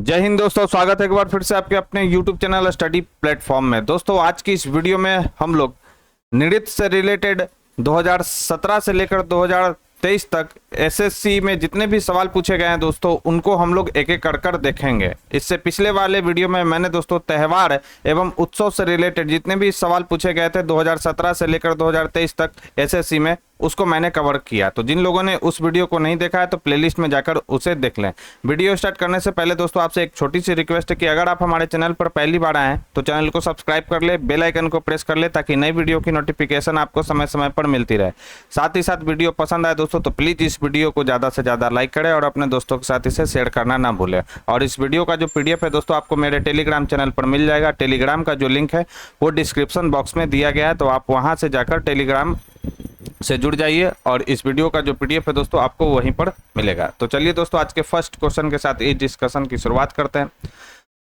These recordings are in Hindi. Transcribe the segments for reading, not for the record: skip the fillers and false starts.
जय हिंद दोस्तों, स्वागत है एक बार फिर से आपके अपने YouTube चैनल स्टडी प्लेटफॉर्म में। दोस्तों आज की इस वीडियो में हम लोग नृत्य से रिलेटेड 2017 से लेकर 2023 तक एसएससी में जितने भी सवाल पूछे गए हैं दोस्तों, उनको हम लोग एक एक कर देखेंगे। इससे पिछले वाले वीडियो में मैंने दोस्तों त्यौहार एवं उत्सव से रिलेटेड जितने भी सवाल पूछे गए थे 2017 से लेकर 2023 तक एसएससी में, उसको मैंने कवर किया। तो जिन लोगों ने उस वीडियो को नहीं देखा है तो प्लेलिस्ट में जाकर उसे देख लें। वीडियो स्टार्ट करने से पहले दोस्तों आपसे एक छोटी सी रिक्वेस्ट है कि अगर आप हमारे चैनल पर पहली बार आए हैं तो चैनल को सब्सक्राइब कर ले, बेल आइकन को प्रेस कर ले ताकि नई वीडियो की नोटिफिकेशन आपको समय समय पर मिलती रहे। साथ ही साथ वीडियो पसंद आए दोस्तों तो प्लीज़ इस वीडियो को ज़्यादा से ज़्यादा लाइक करें और अपने दोस्तों के साथ इसे शेयर करना ना भूलें। और इस वीडियो का जो PDF है दोस्तों आपको मेरे टेलीग्राम चैनल पर मिल जाएगा। टेलीग्राम का जो लिंक है वो डिस्क्रिप्शन बॉक्स में दिया गया है, तो आप वहाँ से जाकर टेलीग्राम से जुड़ जाइए और इस वीडियो का जो PDF है दोस्तों आपको वहीं पर मिलेगा। तो चलिए दोस्तों आज के फर्स्ट क्वेश्चन के साथ इस डिस्कशन की शुरुआत करते हैं।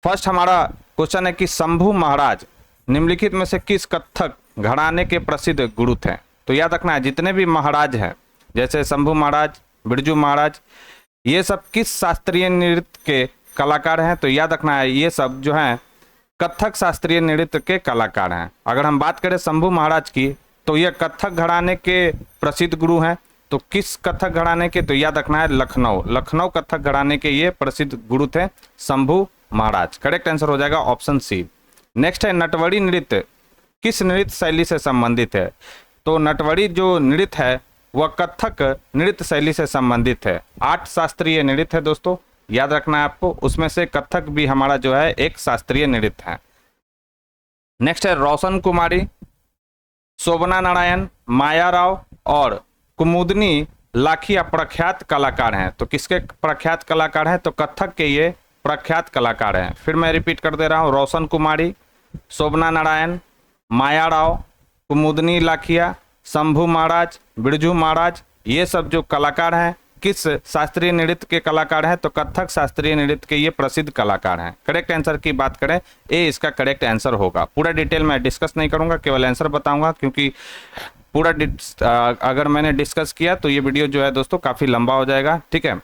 फर्स्ट हमारा क्वेश्चन है कि शंभू महाराज निम्नलिखित में से किस कथक घराने के प्रसिद्ध गुरु थे। तो याद रखना है जितने भी महाराज हैं जैसे शंभू महाराज, बिरजू महाराज, ये सब किस शास्त्रीय नृत्य के कलाकार हैं। तो याद रखना है ये सब जो हैं कथक शास्त्रीय नृत्य के कलाकार हैं। अगर हम बात करें शंभू महाराज की तो ये कथक घराने के प्रसिद्ध गुरु हैं। तो किस कथक घराने के, तो याद रखना है लखनऊ कथक घराने के ये प्रसिद्ध गुरु थे शंभू महाराज। करेक्ट आंसर हो जाएगा ऑप्शन सी। नेक्स्ट है नटवरी नृत्य किस नृत्य शैली से संबंधित है। तो नटवरी जो नृत्य है वह कथक नृत्य शैली से संबंधित है। 8 शास्त्रीय नृत्य है दोस्तों, याद रखना है आपको, उसमें से कथक भी हमारा जो है एक शास्त्रीय नृत्य है। नेक्स्ट है रोशन कुमारी, शोभना नारायण, माया राव और कुमुदनी लाखिया प्रख्यात कलाकार हैं। तो किसके प्रख्यात कलाकार हैं, तो कथक के ये प्रख्यात कलाकार हैं। फिर मैं रिपीट कर दे रहा हूँ, रोशन कुमारी, शोभना नारायण, माया राव, कुमुदनी लाखिया, शंभू महाराज, बिरजू महाराज, ये सब जो कलाकार हैं किस शास्त्रीय नृत्य के कलाकार हैं, तो कथक शास्त्रीय नृत्य के ये प्रसिद्ध कलाकार हैं। करेक्ट आंसर की बात करें ए इसका करेक्ट आंसर होगा। पूरा डिटेल में डिस्कस नहीं करूंगा, केवल आंसर बताऊंगा, क्योंकि पूरा अगर मैंने डिस्कस किया तो ये वीडियो जो है दोस्तों काफ़ी लंबा हो जाएगा। ठीक है,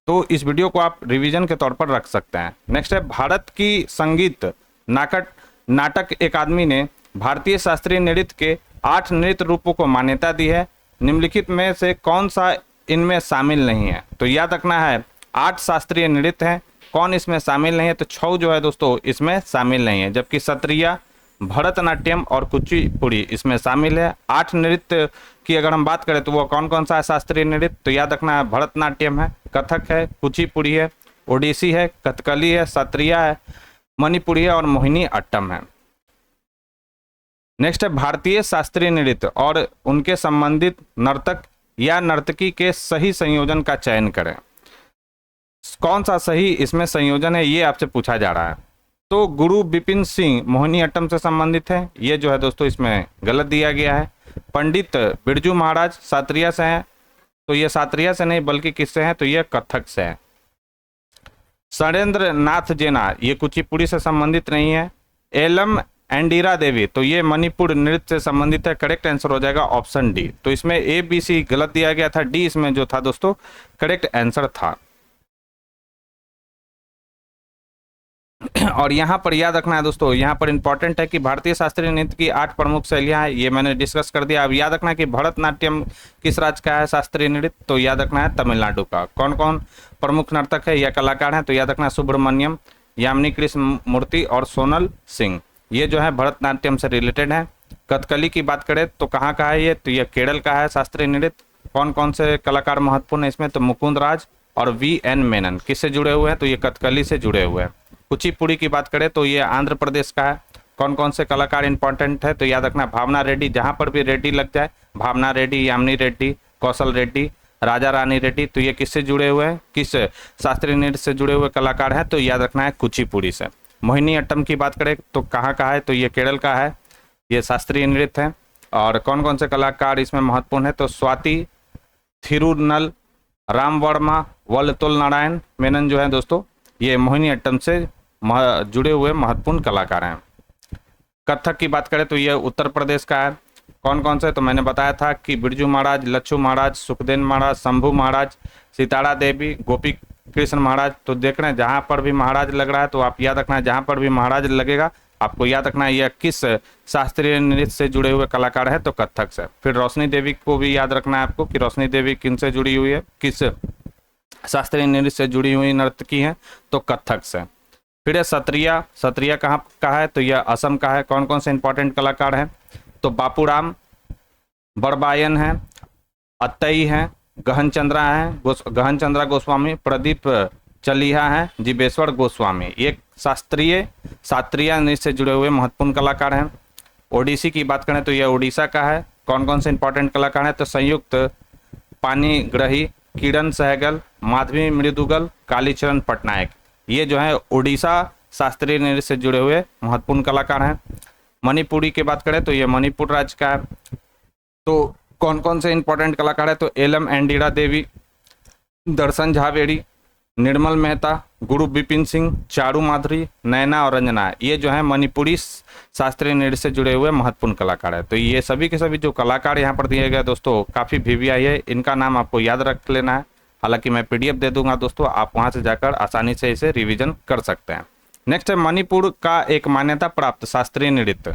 तो इस वीडियो को आप रिवीजन के तौर पर रख सकते हैं। नेक्स्ट है भारत की संगीत नाटक अकादमी ने भारतीय शास्त्रीय नृत्य के 8 नृत्य रूपों को मान्यता दी है। निम्नलिखित में से कौन सा इनमें शामिल नहीं है। तो याद रखना है 8 शास्त्रीय नृत्य हैं, कौन इसमें शामिल नहीं है, तो छऊ जो है दोस्तों इसमें शामिल नहीं है, जबकि सत्रिया, भरतनाट्यम और कुचिपुड़ी इसमें शामिल है। 8 नृत्य की अगर हम बात करें तो वो कौन कौन सा है शास्त्रीय नृत्य, तो याद रखना है भरतनाट्यम है, कथक है, कुचिपुड़ी है, ओडिसी है, कथकली है, सत्रिया है, मणिपुरी है और मोहिनी अट्टम है। नेक्स्ट है भारतीय शास्त्रीय नृत्य और उनके संबंधित नर्तक या नर्तकी के सही संयोजन का चयन करें। कौन सा सही इसमें संयोजन है ये आपसे पूछा जा रहा है। तो गुरु बिपिन सिंह मोहिनी अट्टम से संबंधित है, ये जो है दोस्तों इसमें गलत दिया गया है। पंडित बिरजू महाराज सात्रिया से हैं, तो ये सात्रिया से नहीं बल्कि किससे हैं, तो ये कथक से है। सरेंद्र नाथ जेना ये कुचिपुड़ी से संबंधित नहीं है। एलम एंडीरा देवी तो ये मणिपुर नृत्य से संबंधित है। करेक्ट आंसर हो जाएगा ऑप्शन डी। तो इसमें ए बी सी गलत दिया गया था, डी इसमें जो था दोस्तों करेक्ट आंसर था। और यहाँ पर याद रखना है दोस्तों, यहाँ पर इंपॉर्टेंट है कि भारतीय शास्त्रीय नृत्य की 8 प्रमुख शैलियाँ हैं, ये मैंने डिस्कस कर दिया। अब याद रखना है कि भरतनाट्यम किस राज्य का है शास्त्रीय नृत्य, तो याद रखना है तमिलनाडु का। कौन कौन प्रमुख नर्तक है या कलाकार हैं, तो याद रखना है सुब्रमण्यम, यामिनी कृष्ण मूर्ति और सोनल सिंह, ये जो है भरतनाट्यम से रिलेटेड है। कथकली की बात करें तो कहाँ का है ये, तो ये केरल का है शास्त्रीय नृत्य। कौन कौन से कलाकार महत्वपूर्ण है इसमें, तो मुकुंद राज और VN मेनन किससे जुड़े हुए हैं, तो ये कथकली से जुड़े हुए हैं। कुचिपुड़ी की बात करें तो ये आंध्र प्रदेश का है। कौन कौन से कलाकार इंपॉर्टेंट है, तो याद रखना भावना रेड्डी, जहाँ पर भी रेड्डी लग जाए, भावना रेड्डी, यामिनी रेड्डी, कौशल रेड्डी, राजा रानी रेड्डी, तो ये किससे जुड़े हुए हैं, किस शास्त्रीय नृत्य से जुड़े हुए कलाकार हैं, तो याद रखना है कुचिपुड़ी से। मोहिनी अट्टम की बात करें तो कहाँ का है, तो ये केरल का है, ये शास्त्रीय नृत्य है। और कौन कौन से कलाकार इसमें महत्वपूर्ण है, तो स्वाति थिरुनल, राम वर्मा, वल्लतुल नारायण मेनन जो है दोस्तों ये मोहिनी अट्टम से जुड़े हुए महत्वपूर्ण कलाकार हैं। कथक की बात करें तो ये उत्तर प्रदेश का है। कौन कौन से, तो मैंने बताया था कि बिरजू महाराज, लच्छू महाराज, सुखदेव महाराज, शंभू महाराज, सितारा देवी, गोपी कृष्ण महाराज। तो देख रहे हैं जहां पर भी महाराज लग रहा है तो आप याद रखना है, जहां पर भी महाराज लगेगा आपको याद रखना है यह किस शास्त्रीय नृत्य से जुड़े हुए कलाकार है, तो कथक से। फिर रोशनी देवी को भी याद रखना है आपको कि रोशनी देवी किन से जुड़ी हुई है, किस शास्त्रीय नृत्य से जुड़ी हुई नर्तकी है, तो कथक से। फिर है सत्रिया। सत्रिया कहाँ का है, तो यह असम का है। कौन कौन से इंपॉर्टेंट कलाकार हैं, तो बापूराम, बड़बायन है, अत्तई है, गहनचंद्रा है, गहनचंद्रा गोस्वामी, प्रदीप चलिहा है, जीवेश्वर गोस्वामी। ये शास्त्रीय नृत्य से जुड़े हुए महत्वपूर्ण कलाकार हैं। ओडिसी की बात करें तो यह उड़ीसा का है। कौन कौन से इंपॉर्टेंट कलाकार हैं, तो संयुक्त पाणिग्रही, किरण सहगल, माधवी मृदुगल, कालीचरण पटनायक। ये जो है उड़ीसा शास्त्रीय नृत्य से जुड़े हुए महत्वपूर्ण कलाकार हैं। मणिपुरी की बात करें तो ये मणिपुर राज्य का है। तो कौन कौन से इंपॉर्टेंट कलाकार है, तो एलम एंडीरा देवी, दर्शन झावेरी, निर्मल मेहता, गुरु बिपिन सिंह, चारू माधुरी, नैना और रंजना। ये जो है मणिपुरी शास्त्रीय नृत्य से जुड़े हुए महत्वपूर्ण कलाकार है। तो ये सभी के सभी जो कलाकार यहाँ पर दिए गए दोस्तों काफ़ी वीवीआई है, इनका नाम आपको याद रख लेना है। हालांकि मैं पीडीएफ दे दूंगा दोस्तों, आप वहाँ से जाकर आसानी से इसे रिविजन कर सकते हैं। नेक्स्ट है मणिपुर का एक मान्यता प्राप्त शास्त्रीय नृत्य।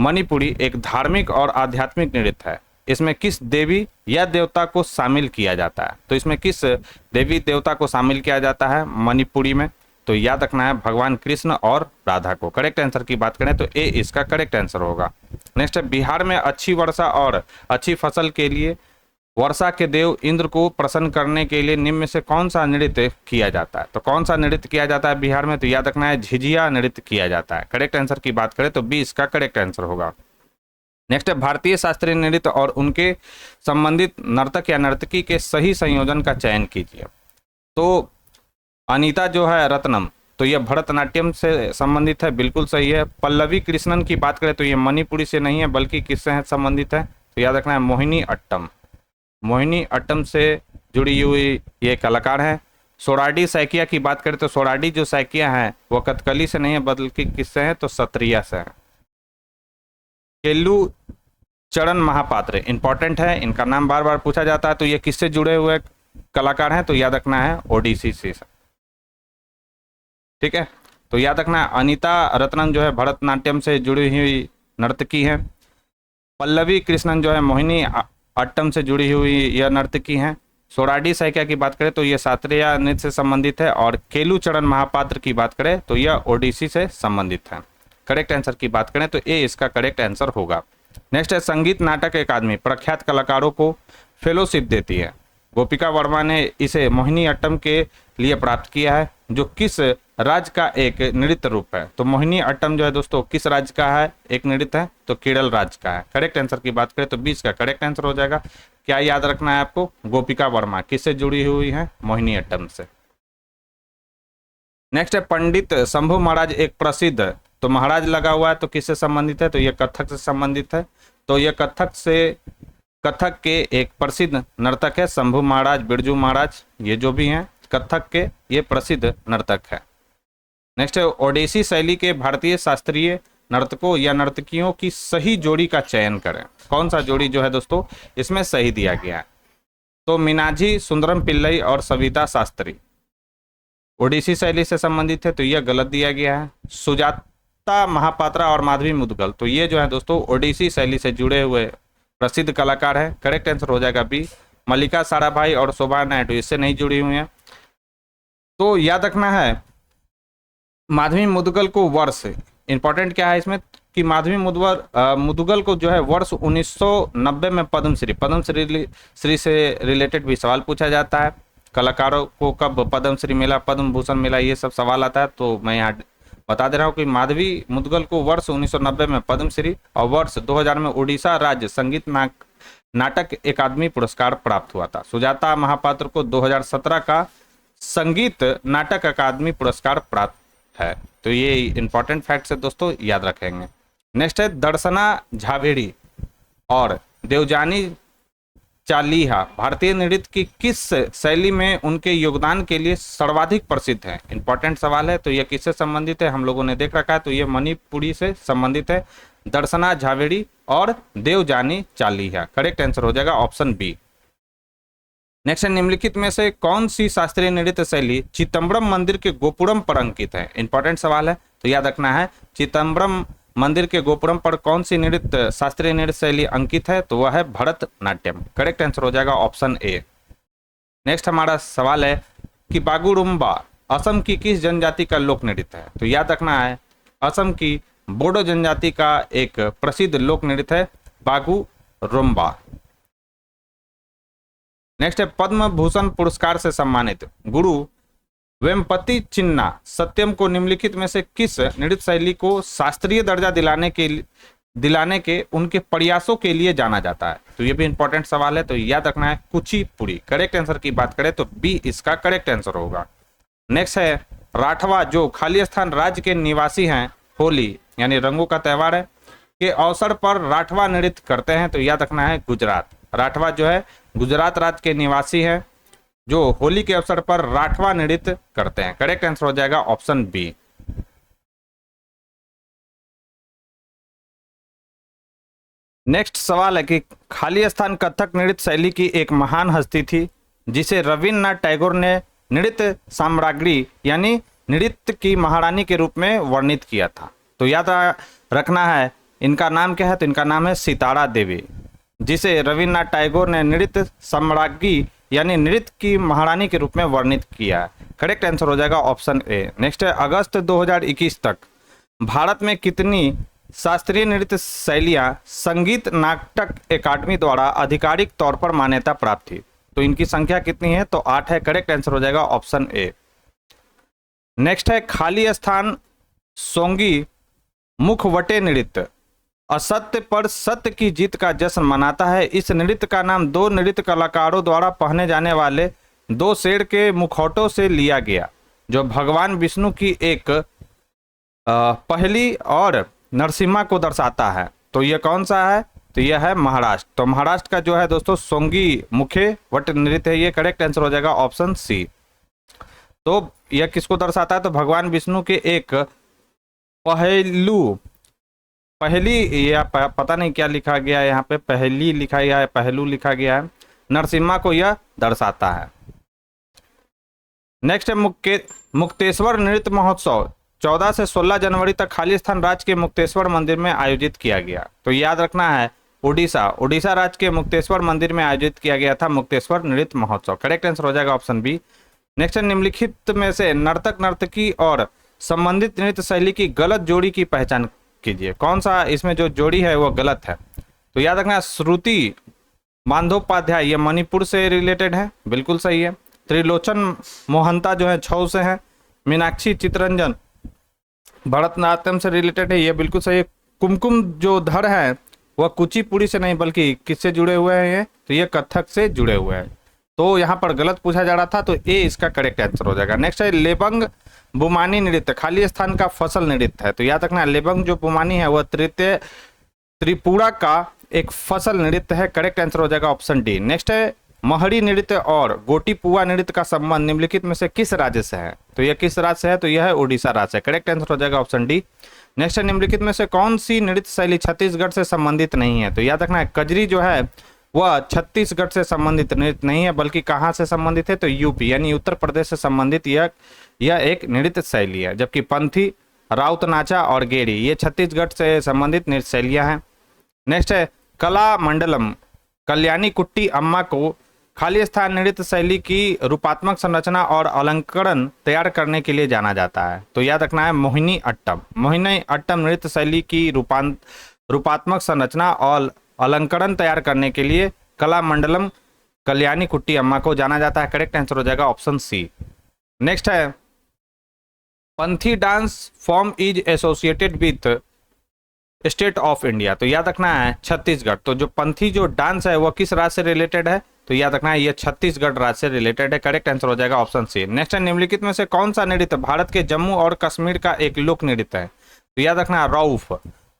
मणिपुरी एक धार्मिक और आध्यात्मिक नृत्य है। इसमें किस देवी या देवता को शामिल किया जाता है, तो इसमें किस देवी देवता को शामिल किया जाता है मणिपुरी में, तो याद रखना है भगवान कृष्ण और राधा को। करेक्ट आंसर की बात करें तो ए इसका करेक्ट आंसर होगा। नेक्स्ट है बिहार में अच्छी वर्षा और अच्छी फसल के लिए वर्षा के देव इंद्र को प्रसन्न करने के लिए निम्न में से कौन सा नृत्य किया जाता है, तो कौन सा नृत्य किया जाता है बिहार में, तो याद रखना है झिझिया नृत्य किया जाता है। करेक्ट आंसर की बात करें तो बी इसका करेक्ट आंसर होगा। नेक्स्ट है भारतीय शास्त्रीय नृत्य और उनके संबंधित नर्तक या नर्तकी के सही संयोजन का चयन कीजिए। तो अनीता जो है रत्नम, तो यह भरतनाट्यम से संबंधित है, बिल्कुल सही है। पल्लवी कृष्णन की बात करें तो ये मणिपुरी से नहीं है बल्कि किससे है संबंधित है, तो याद रखना है मोहिनी अट्टम। मोहिनी अट्टम से जुड़ी हुई ये कलाकार हैं। सोराडी सैकिया की बात करें तो सोराडी जो सैकिया हैं वो कथकली से नहीं है बल्कि किससे हैं, तो सत्रिया से है। केल्लू चरण महापात्र इंपॉर्टेंट है, इनका नाम बार बार पूछा जाता है, तो ये किससे जुड़े हुए कलाकार हैं, तो याद रखना है ओडिसी से। ठीक है, तो याद रखना है अनीता रत्नम जो है भरतनाट्यम से जुड़ी हुई नर्तकी है। पल्लवी कृष्णन जो है मोहिनी अट्टम से जुड़ी हुई यह नर्तकी हैं। सोराडी सैकिया की बात करें तो यह शास्त्रीय नृत्य से संबंधित है। और केलू चरण महापात्र की बात करें तो यह ओडिसी से संबंधित है। करेक्ट आंसर की बात करें तो ए इसका करेक्ट आंसर होगा। नेक्स्ट है संगीत नाटक अकादमी प्रख्यात कलाकारों को फेलोशिप देती है। गोपिका वर्मा ने इसे मोहिनी अट्टम के लिए प्राप्त किया है, जो किस राज्य का एक नृत्य रूप है, तो मोहिनी अट्टम जो है दोस्तों किस राज्य का है एक नृत्य है, तो केरल राज्य का है। करेक्ट आंसर की बात करें तो 20 का करेक्ट आंसर हो जाएगा। क्या याद रखना है आपको, गोपिका वर्मा किससे जुड़ी हुई है, मोहिनी अट्टम से। नेक्स्ट है पंडित शंभू महाराज एक प्रसिद्ध, तो महाराज लगा हुआ है तो किससे संबंधित है, तो यह कथक से संबंधित है। तो यह कथक के एक प्रसिद्ध नर्तक है शंभू महाराज, बिरजू महाराज, ये जो भी हैं कथक के ये प्रसिद्ध नर्तक है। नेक्स्ट है ओडिसी शैली के भारतीय शास्त्रीय नर्तकों या नर्तकियों की सही जोड़ी का चयन करें। कौन सा जोड़ी जो है दोस्तों इसमें सही दिया गया है, तो मीनाजी सुंदरम पिल्लई और सविता शास्त्री ओडिसी शैली से संबंधित है, तो यह गलत दिया गया है। सुजाता महापात्रा और माधवी मुदगल, तो ये जो है दोस्तों ओडिसी शैली से जुड़े हुए प्रसिद्ध कलाकार है। करेक्ट आंसर हो जाएगा बी। मल्लिका साराभाई और शोभा नायडू इससे नहीं जुड़ी हुई हैं। तो याद रखना है माधवी मुदगल को वर्ष, इंपॉर्टेंट क्या है इसमें कि माधवी मुदगल को जो है वर्ष 1990 में पद्मश्री से रिलेटेड भी सवाल पूछा जाता है। कलाकारों को कब पद्मश्री मिला, पद्म भूषण मिला, ये सब सवाल आता है, तो मैं यहाँ बता दे रहा हूँ कि माधवी मुदगल को वर्ष 1990 में पद्मश्री और वर्ष 2000 में उड़ीसा राज्य संगीत नाटक अकादमी पुरस्कार प्राप्त हुआ था। सुजाता महापात्र को 2017 का संगीत नाटक अकादमी पुरस्कार प्राप्त है। तो ये इंपॉर्टेंट फैक्ट्स है दोस्तों, याद रखेंगे। नेक्स्ट है दर्शना झावेरी और देवजानी चालीहा भारतीय नृत्य की किस शैली में उनके योगदान के लिए सर्वाधिक प्रसिद्ध है। इंपॉर्टेंट सवाल है, तो यह किससे संबंधित है हम लोगों ने देख रखा है, तो यह मणिपुरी से संबंधित है। दर्शना झावेरी और देवजानी चालीहा, करेक्ट आंसर हो जाएगा ऑप्शन बी। नेक्स्ट है, निम्नलिखित में से कौन सी शास्त्रीय नृत्य शैली चिदम्बरम मंदिर के गोपुरम पर अंकित है? इंपॉर्टेंट सवाल है, तो याद रखना है चिदम्बरम मंदिर के गोपुरम पर कौन सी नृत्य शास्त्रीय नृत्य शैली अंकित है? तो वह है भरतनाट्यम। करेक्ट आंसर हो जाएगा ऑप्शन ए। नेक्स्ट हमारा सवाल है कि बागुरुम्बा असम की किस जनजाति का लोक नृत्य है? तो याद रखना है असम की बोडो जनजाति का एक प्रसिद्ध लोक नृत्य है बागुरुम्बा। नेक्स्ट है, पद्म भूषण पुरस्कार से सम्मानित गुरु वेम्पति चिन्ना सत्यम को निम्नलिखित में से किस नृत्य शैली को शास्त्रीय दर्जा दिलाने के उनके प्रयासों के लिए जाना जाता है? तो ये भी इंपॉर्टेंट सवाल है, तो याद रखना है कुचिपुड़ी। करेक्ट आंसर की बात करें तो बी इसका करेक्ट आंसर होगा। नेक्स्ट है, राठवा जो खालिस्तान राज्य के निवासी हैं, होली यानी रंगों का त्योहार है, के अवसर पर राठवा नृत्य करते हैं? तो याद रखना है गुजरात। राठवा जो है गुजरात राज्य के निवासी हैं जो होली के अवसर पर राठवा नृत्य करते हैं। करेक्ट आंसर हो जाएगा ऑप्शन बी। नेक्स्ट सवाल है कि खालिस्तान कथक नृत्य शैली की एक महान हस्ती थी जिसे रविन्द्रनाथ टैगोर ने नृत्य साम्राज्ञी यानी नृत्य की महारानी के रूप में वर्णित किया था। तो याद रखना है इनका नाम क्या है? तो इनका नाम है सितारा देवी, जिसे रविन्द्रनाथ टैगोर ने नृत्य साम्राज्ञी यानी नृत्य की महारानी के रूप में वर्णित किया है। करेक्ट आंसर हो जाएगा ऑप्शन ए। नेक्स्ट है, अगस्त 2021 तक भारत में कितनी शास्त्रीय नृत्य शैलियां संगीत नाटक अकादमी द्वारा आधिकारिक तौर पर मान्यता प्राप्त थी? तो इनकी संख्या कितनी है? तो 8 है। करेक्ट आंसर हो जाएगा ऑप्शन ए। नेक्स्ट है, खालिस्तान सोंगी मुखवटे नृत्य असत्य पर सत्य की जीत का जश्न मनाता है। इस नृत्य का नाम दो नृत्य कलाकारों द्वारा पहने जाने वाले दो शेर के मुखौटों से लिया गया जो भगवान विष्णु की एक पहली और नरसिम्हा को दर्शाता है। तो यह कौन सा है? तो यह है महाराष्ट्र। तो महाराष्ट्र का जो है दोस्तों सोंगी मुखे वट नृत्य है। ये करेक्ट आंसर हो जाएगा ऑप्शन सी। तो यह किसको दर्शाता है? तो भगवान विष्णु के एक पहली या पता नहीं क्या लिखा गया है यहाँ पे, पहली लिखा गया है, पहलू लिखा गया है, नरसिम्हा को यह दर्शाता है। नेक्स्ट है, मुक्तेश्वर नृत्य महोत्सव 14 से 16 जनवरी तक खालिस्तान राज्य के मुक्तेश्वर मंदिर में आयोजित किया गया। तो याद रखना है उड़ीसा राज्य के मुक्तेश्वर मंदिर में आयोजित किया गया था मुक्तेश्वर नृत्य महोत्सव। करेक्ट आंसर हो जाएगा ऑप्शन बी। नेक्स्ट है, निम्नलिखित में से नर्तक नर्तकी और संबंधित नृत्य शैली की गलत जोड़ी की पहचान कीजिए। कौन सा इसमें जो जोड़ी है वो गलत है? तो याद रखना, श्रुति बांधोपाध्याय ये मणिपुर से रिलेटेड है, बिल्कुल सही है। त्रिलोचन मोहंता जो है छऊ से है। मीनाक्षी चितरंजन भरतनाट्यम से रिलेटेड है, ये बिल्कुल सही है। कुमकुम जो धर है वह कुचिपुड़ी से नहीं बल्कि किससे जुड़े हुए हैं? ये तो ये कथक से जुड़े हुए हैं। तो यहाँ पर गलत पूछा जा रहा था, तो ए इसका करेक्ट आंसर हो जाएगा। नेक्स्ट है, लेबंग बुमानी नृत्य खालिस्तान का फसल नृत्य है। तो याद रखना, लेबंग जो बुमानी है वह त्रिपुरा का एक फसल नृत्य है। करेक्ट आंसर हो जाएगा ऑप्शन डी। नेक्स्ट है, महरी नृत्य और गोटीपुआ नृत्य का संबंध निम्नलिखित में से किस राज्य से है? तो यह किस राज्य से है? तो यह है उड़ीसा राज्य से। करेक्ट आंसर हो जाएगा ऑप्शन डी। नेक्स्ट है, निम्नलिखित में से कौन सी नृत्य शैली छत्तीसगढ़ से संबंधित नहीं है? तो याद रखना है, कजरी जो है वह छत्तीसगढ़ से संबंधित नृत्य नहीं है बल्कि कहाँ से संबंधित है? तो यूपी यानी उत्तर प्रदेश से संबंधित यह एक नृत्य शैली है। जबकि पंथी, राउत नाचा और गेरी ये छत्तीसगढ़ से संबंधित नृत्य शैलियाँ हैं। नेक्स्ट है, कला मंडलम कल्याणी कुट्टी अम्मा को खालिस्तान नृत्य शैली की रूपात्मक संरचना और अलंकरण तैयार करने के लिए जाना जाता है। तो याद रखना है, मोहिनी अट्टम नृत्य शैली की रूपात्मक संरचना और अलंकरण तैयार करने के लिए कला मंडलम कल्याणी कुट्टी अम्मा को जाना जाता है। करेक्ट आंसर हो जाएगा ऑप्शन सी। नेक्स्ट है, Panthi dance form is associated with state of India. तो याद रखना है छत्तीसगढ़। तो जो पंथी जो डांस है वह किस राज्य से रिलेटेड है? तो याद रखना है यह छत्तीसगढ़ राज्य से रिलेटेड है। करेक्ट आंसर हो जाएगा ऑप्शन सी। नेक्स्ट है, निम्नलिखित में से कौन सा नृत्य भारत के जम्मू और कश्मीर का एक लोक नृत्य है? तो याद रखना है,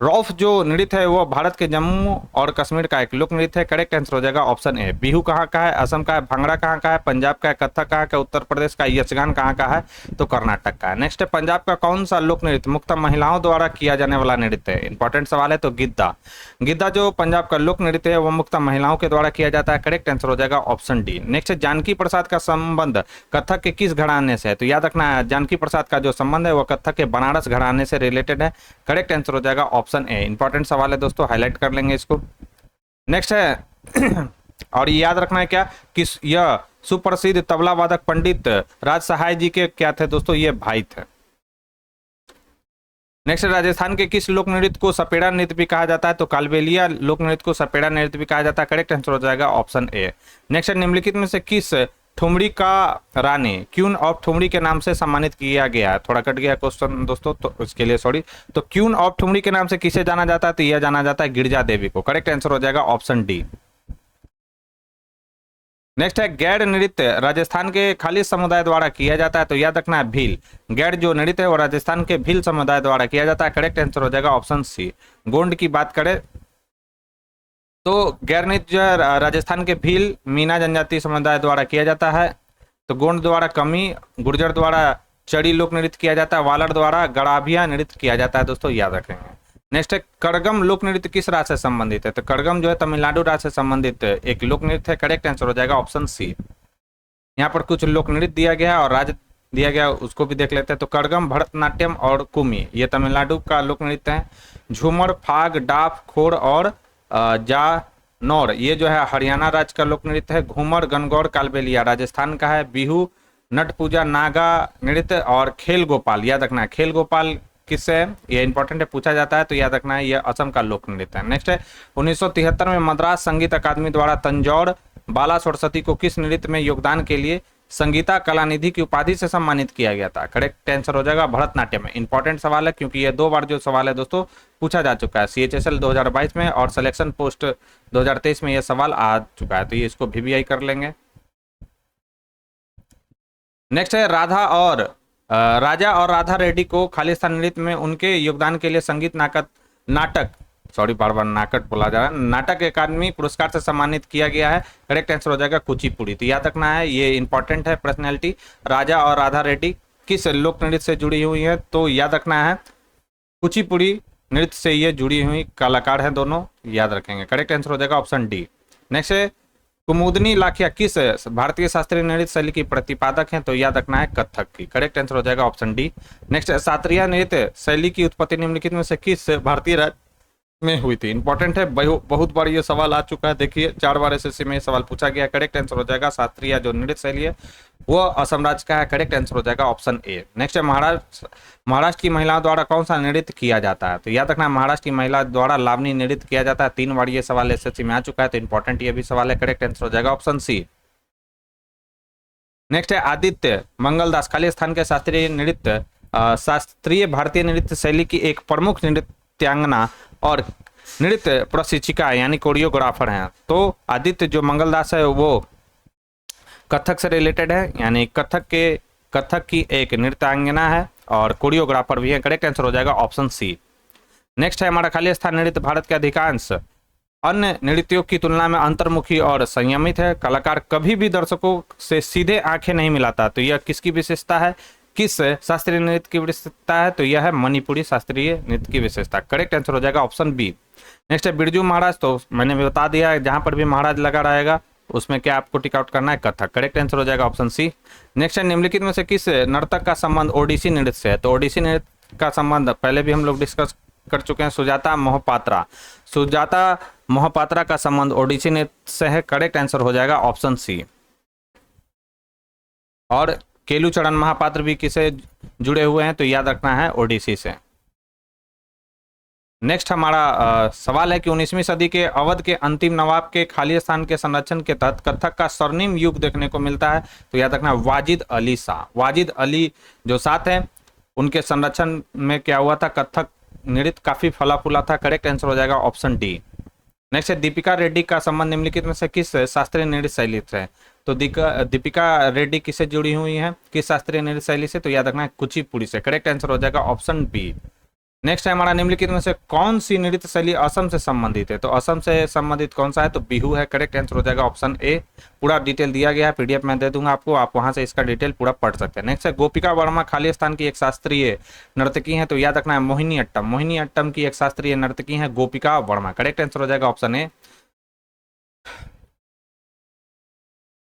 रौफ जो नृत्य है वो भारत के जम्मू और कश्मीर का एक लोक नृत्य है। करेक्ट आंसर हो जाएगा ऑप्शन ए। बिहू कहाँ का है? असम का है। भांगड़ा कहाँ का है? पंजाब का है। कथक कहाँ का? उत्तर प्रदेश का। यक्षगान कहाँ का है? तो कर्नाटक का है। नेक्स्ट है, पंजाब का कौन सा लोक नृत्य मुख्यतः महिलाओं द्वारा किया जाने वाला नृत्य है? इंपॉर्टेंट सवाल है। तो गिद्दा। गिद्दा जो पंजाब का लोक नृत्य है वो मुख्यतः महिलाओं के द्वारा किया जाता है। करेक्ट आंसर हो जाएगा ऑप्शन डी। नेक्स्ट है, जानकी प्रसाद का संबंध कथक के किस घराने से है? तो याद रखना है, जानकी प्रसाद का जो संबंध है वो कथक के बनारस घराने से रिलेटेड है। करेक्ट आंसर हो जाएगा ऑप्शन ए। इंपॉर्टेंट सवाल है दोस्तों, हाईलाइट कर लेंगे इसको। नेक्स्ट है और ये याद रखना है क्या, किस यह सुप्रसिद्ध तबला वादक पंडित राज सहाय जी के क्या थे दोस्तों? ये भाई थे। नेक्स्ट, राजस्थान के किस लोक नृत्य को सपेड़ा नृत्य भी कहा जाता है? तो कालबेलिया लोक नृत्य को सपेड़ा नृत्य भी कहा जाता है। करेक्ट आंसर हो जाएगा ऑप्शन ए। नेक्स्ट, निम्नलिखित में से किस ठुमरी का रानी क्वीन ऑफ ठुमरी के नाम से सम्मानित किया गया है? थोड़ा कट गया क्वेश्चन दोस्तों, तो इसके लिए सॉरी। तो क्वीन ऑफ ठुमरी के नाम से किसे जाना जाता है? तो यह जाना जाता है गिरजा देवी को। करेक्ट आंसर हो जाएगा ऑप्शन डी। नेक्स्ट है, गैर नृत्य राजस्थान के खालिद समुदाय द्वारा किया जाता है। तो याद रखना है भील। गैर जो नृत्य है वो राजस्थान के भील समुदाय द्वारा किया जाता है। करेक्ट आंसर हो जाएगा ऑप्शन सी। गोंड की बात करें तो गैर नृत्य जो है राजस्थान के भील मीना जनजाति समुदाय द्वारा किया जाता है। तो गोंड द्वारा कमी, गुर्जर द्वारा चड़ी लोक नृत्य किया जाता है। वालर द्वारा गड़ाभिया नृत्य किया जाता है दोस्तों, याद रखेंगे। नेक्स्ट है, कड़गम लोक नृत्य किस राज्य से संबंधित है? तो कड़गम जो है तमिलनाडु राज्य से संबंधित एक लोक नृत्य है। करेक्ट आंसर हो जाएगा ऑप्शन सी। यहाँ पर कुछ लोक नृत्य दिया गया है और राज्य दिया गया, उसको भी देख लेते हैं। तो कड़गम, भरतनाट्यम और कुमी ये तमिलनाडु का लोक नृत्य है। झूमर, फाग, डाफ, खोड़ और जानौर ये जो है हरियाणा राज्य का लोक नृत्य है। घूमर, गणगौर, कालबेलिया राजस्थान का है। बिहू, नट पूजा, नागा नृत्य और खेल गोपाल, याद रखना है खेल गोपाल किससे है? ये इंपॉर्टेंट है, पूछा जाता है। तो याद रखना है ये असम का लोक नृत्य है। नेक्स्ट है, 1973 में मद्रास संगीत अकादमी द्वारा तंजौर बाला सरस्वती को किस नृत्य में योगदान के लिए संगीता कलानिधि की उपाधि से सम्मानित किया गया था? करेक्ट आंसर हो जाएगा भरतनाट्यम में। इंपॉर्टेंट सवाल है क्योंकि ये 2 बार जो सवाल है दोस्तों पूछा जा चुका है। CHSL 2022 में और सिलेक्शन पोस्ट 2023 में यह सवाल आ चुका है, तो ये इसको VVI कर लेंगे। नेक्स्ट है, राजा और राधा रेड्डी को खालिस्तान नृत्य में उनके योगदान के लिए संगीत नाटक बार बार नाटक बोला जा रहा है, नाटक अकादमी पुरस्कार से सम्मानित किया गया है। करेक्ट आंसर हो जाएगा कुचिपुड़ी। तो याद रखना है ये इंपॉर्टेंट है पर्सनैलिटी। राजा और राधा रेड्डी किस लोक नृत्य से जुड़ी हुई है? तो याद रखना है कुचिपुड़ी नृत्य से ये जुड़ी हुई कलाकार है दोनों, याद रखेंगे। करेक्ट आंसर हो जाएगा ऑप्शन डी। नेक्स्ट है, कुमुदनी लाखिया किस भारतीय शास्त्रीय नृत्य शैली की प्रतिपादक हैं? तो याद रखना है कथक की। करेक्ट आंसर हो जाएगा ऑप्शन डी। नेक्स्ट, शास्त्रीय नृत्य शैली की उत्पत्ति निम्नलिखित में से किस भारतीय राज्य में हुई थी? इंपॉर्टेंट है, बहुत बार ये सवाल आ चुका है। देखिए 4 बार SSC में सवाल पूछा गया। करेक्ट आंसर हो जाएगा शास्त्रीय जो नृत्य शैली है वो असम राज्य का है। करेक्ट आंसर हो जाएगा ऑप्शन ए। नेक्स्ट है, महाराष्ट्र की महिलाओं द्वारा कौन सा नृत्य किया जाता है? तो याद रखना महाराष्ट्र की महिला द्वारा लावनी नृत्य किया जाता है। 3 बार ये सवाल SSC में आ चुका है, तो इंपॉर्टेंट ये भी सवाल है। करेक्ट आंसर हो जाएगा ऑप्शन सी। नेक्स्ट है, आदित्य मंगलदास खालिस्तान के शास्त्रीय भारतीय नृत्य शैली की एक प्रमुख नृत्यांगना और नृत्य प्रशिक्षिका यानी कोरियोग्राफर हैं। तो आदित्य जो मंगलदास है वो कथक से रिलेटेड है, यानी कथक की एक नृत्यांगना है और कोरियोग्राफर भी है। करेक्ट आंसर हो जाएगा ऑप्शन सी। नेक्स्ट है, हमारा खालिस्तान नृत्य भारत के अधिकांश अन्य नृत्यों की तुलना में अंतर्मुखी और संयमित है। कलाकार कभी भी दर्शकों से सीधे आंखें नहीं मिलाता। तो यह किसकी विशेषता है? किस शास्त्रीय नृत्य की विशेषता है? तो यह है मणिपुरी शास्त्रीय नृत्य की विशेषता। करेक्ट आंसर हो जाएगा ऑप्शन बी। नेक्स्ट है, बिरजू महाराज, तो मैंने भी बता दिया है जहां पर भी महाराज लगा रहेगा उसमें क्या आपको टिक आउट करना है? कथक। करेक्ट आंसर हो जाएगा ऑप्शन सी। नेक्स्ट है, निम्नलिखित में से किस नर्तक का संबंध ओडिसी नृत्य से है? तो ओडिसी नृत्य का संबंध पहले भी हम लोग डिस्कस कर चुके हैं, सुजाता मोहपात्रा का संबंध ओडिसी नृत्य से है। करेक्ट आंसर हो जाएगा ऑप्शन सी। और केलुचरण महापात्र भी किसे जुड़े हुए हैं? तो याद रखना है ओडिसी से। नेक्स्ट हमारा सवाल है कि 19वीं सदी के अवध के अंतिम नवाब के खालिस्तान के संरक्षण के तहत कथक का स्वर्णिम युग देखने को मिलता है। तो याद रखना वाजिद अली शाह। वाजिद अली जो साथ है उनके संरक्षण में क्या हुआ था? कथक नृत्य काफी फला फूला था। करेक्ट आंसर हो जाएगा ऑप्शन डी। नेक्स्ट है, दीपिका रेड्डी का संबंध निम्नलिखित में से किस शास्त्रीय नृत्य शैली से? तो दीपिका रेड्डी किससे जुड़ी हुई है? किस शास्त्रीय नृत्य शैली से? तो याद रखना है कुचिपुड़ी से। करेक्ट आंसर हो जाएगा ऑप्शन बी। नेक्स्ट है हमारा निम्नलिखित में से कौन सी नृत्य शैली असम से संबंधित है? तो असम से संबंधित कौन सा है? तो बिहू है। करेक्ट आंसर हो जाएगा ऑप्शन ए। पूरा डिटेल दिया गया है, पीडीएफ में दे दूंगा आपको, आप वहां से इसका डिटेल पूरा पढ़ सकते हैं। नेक्स्ट है गोपिका वर्मा खालिस्तान की एक शास्त्रीय नर्तकी है, तो याद रखना है मोहिनी अट्टम। मोहिनी अट्टम की एक शास्त्रीय नर्तकी है गोपिका वर्मा। करेक्ट आंसर हो जाएगा ऑप्शन ए।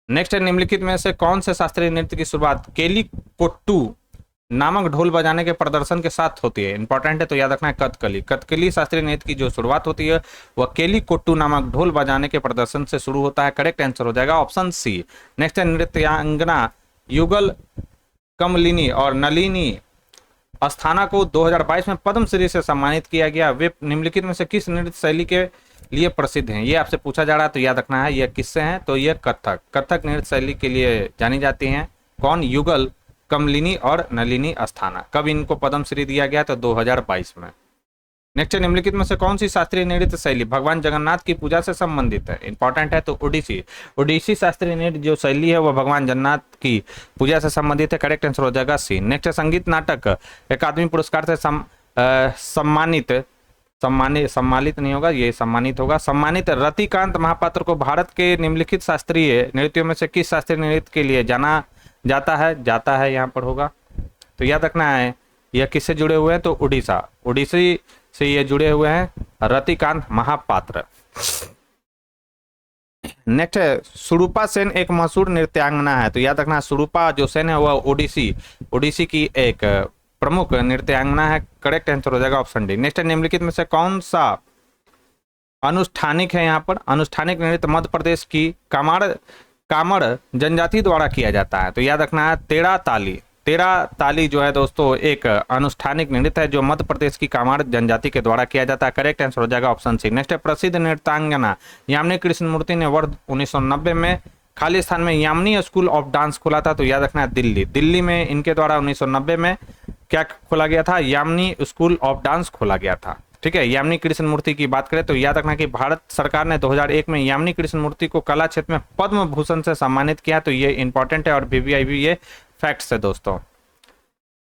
नेक्स्ट है निम्नलिखित में से कौन से शास्त्रीय नृत्य की शुरुआत केली कोट्टू नामक ढोल बजाने के प्रदर्शन के साथ होती है? इंपॉर्टेंट है, तो याद रखना है कथकली। कथकली शास्त्रीय नृत्य की जो शुरुआत होती है वह केली कोट्टू नामक ढोल बजाने के प्रदर्शन से शुरू होता है। करेक्ट आंसर हो जाएगा ऑप्शन सी। नेक्स्ट है नृत्यांगना युगल कमलिनी और नलिनी अस्थाना को 2022 में पद्मश्री से सम्मानित किया गया। वे निम्नलिखित में से किस नृत्य शैली के लिए प्रसिद्ध हैं? ये आपसे पूछा जा रहा है, तो याद रखना है ये किससे हैं? तो ये कथक। कथक नृत्य शैली के लिए जानी जाती हैं। कौन? युगल कमलिनी और नलिनी अस्थाना। कब इनको पद्मश्री दिया गया? तो 2022 में। नेक्स्ट है निम्नलिखित में से कौन सी शास्त्रीय नृत्य शैली भगवान जगन्नाथ की पूजा से संबंधित है? इंपॉर्टेंट है, तो ओडिसी। ओडिसी शास्त्रीय नृत्य जो शैली है वह भगवान जगन्नाथ की पूजा से संबंधित है। करेक्ट आंसर हो जाएगा सी। नेक्स्ट है संगीत नाटक अकादमी पुरस्कार से सम्मानित नहीं होगा, ये सम्मानित होगा। सम्मानित रतिकांत महापात्र को भारत के निम्नलिखित शास्त्रीय नृत्यों में से किस शास्त्रीय नृत्य के लिए जाना जाता है यहाँ पर होगा? तो याद रखना है यह किससे जुड़े हुए हैं? तो उड़ीसी से ये जुड़े हुए हैं रतिकांत महापात्र। नेक्स्ट है सुरूपा सेन एक मशहूर नृत्यांगना है, तो याद रखना सुरूपा जो सेन है वह ओडिसी की एक प्रमुख नृत्यांगना है। करेक्ट आंसर हो जाएगा ऑप्शन डी। नेक्स्ट है निम्नलिखित में से कौन सा अनुष्ठानिक है? यहाँ पर अनुष्ठानिक नृत्य मध्य प्रदेश की कामड़ जनजाति द्वारा किया जाता है, तो याद रखना है तेरा ताली जो है दोस्तों एक अनुष्ठानिक नृत्य है जो मध्य प्रदेश की कामड़ जनजाति के द्वारा किया जाता है। करेक्ट आंसर हो जाएगा ऑप्शन सी। नेक्स्ट है प्रसिद्ध नृत्यांगना यामिनी कृष्णमूर्ति ने वर्ष 1990 में खालिस्तान में यामिनी स्कूल ऑफ डांस खोला था, तो याद रखना है दिल्ली में इनके द्वारा 1990 में क्या खोला गया था? यामिनी स्कूल ऑफ डांस खोला गया था। ठीक है, यामिनी कृष्णमूर्ति की बात करें तो याद रखना कि भारत सरकार ने 2001 में यामिनी कृष्णमूर्ति को कला क्षेत्र में पद्म भूषण से सम्मानित किया, तो ये इंपॉर्टेंट है और वीवीआई भी ये फैक्ट्स है दोस्तों।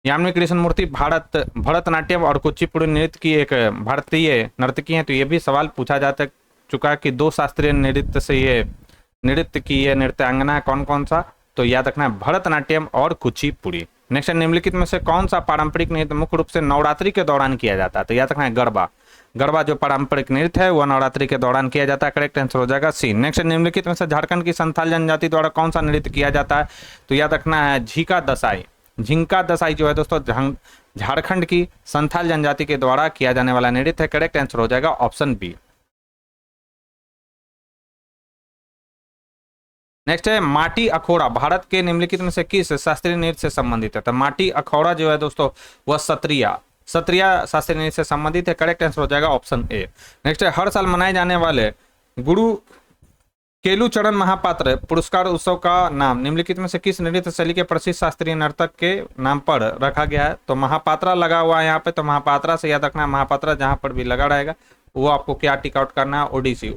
यामिनी कृष्णमूर्ति भरतनाट्यम और कुचिपुड़ी नृत्य की एक भारतीय नर्तकी है, तो ये भी सवाल पूछा जा चुका है कि दो शास्त्रीय नृत्य से ये नृत्य की ये नृत्यांगना कौन कौन सा? तो याद रखना है भरतनाट्यम और कुचिपुड़ी। नेक्स्ट निम्नलिखित में से कौन सा पारंपरिक नृत्य मुख्य रूप से नवरात्रि के दौरान किया जाता है? तो याद रखना है गरबा जो पारंपरिक नृत्य है वह नवरात्रि के दौरान किया जाता है। करेक्ट आंसर हो जाएगा सी। नेक्स्ट निम्नलिखित में से झारखंड की संथाल जनजाति द्वारा कौन सा नृत्य किया जाता है? तो याद रखना है झिंका दसाई जो है दोस्तों झारखंड की संथाल जनजाति के द्वारा किया जाने वाला नृत्य है। करेक्ट आंसर हो जाएगा ऑप्शन बी। नेक्स्ट है माटी अखौड़ा भारत के निम्नलिखित में से किस शास्त्रीय नृत्य से संबंधित है? तो माटी अखौड़ा जो है दोस्तों वह सत्रिया शास्त्रीय नृत्य से संबंधित है। करेक्ट आंसर हो जाएगा ऑप्शन ए। नेक्स्ट है हर साल मनाए जाने वाले गुरु केलुचरण महापात्र पुरस्कार उत्सव का नाम निम्नलिखित में से किस नृत्य शैली के प्रसिद्ध शास्त्रीय नर्तक के नाम पर रखा गया है? तो महापात्रा लगा हुआ है यहाँ पे, तो महापात्रा से याद रखना है महापात्रा जहां पर भी लगा रहेगा वो आपको क्या टिक आउट करना है?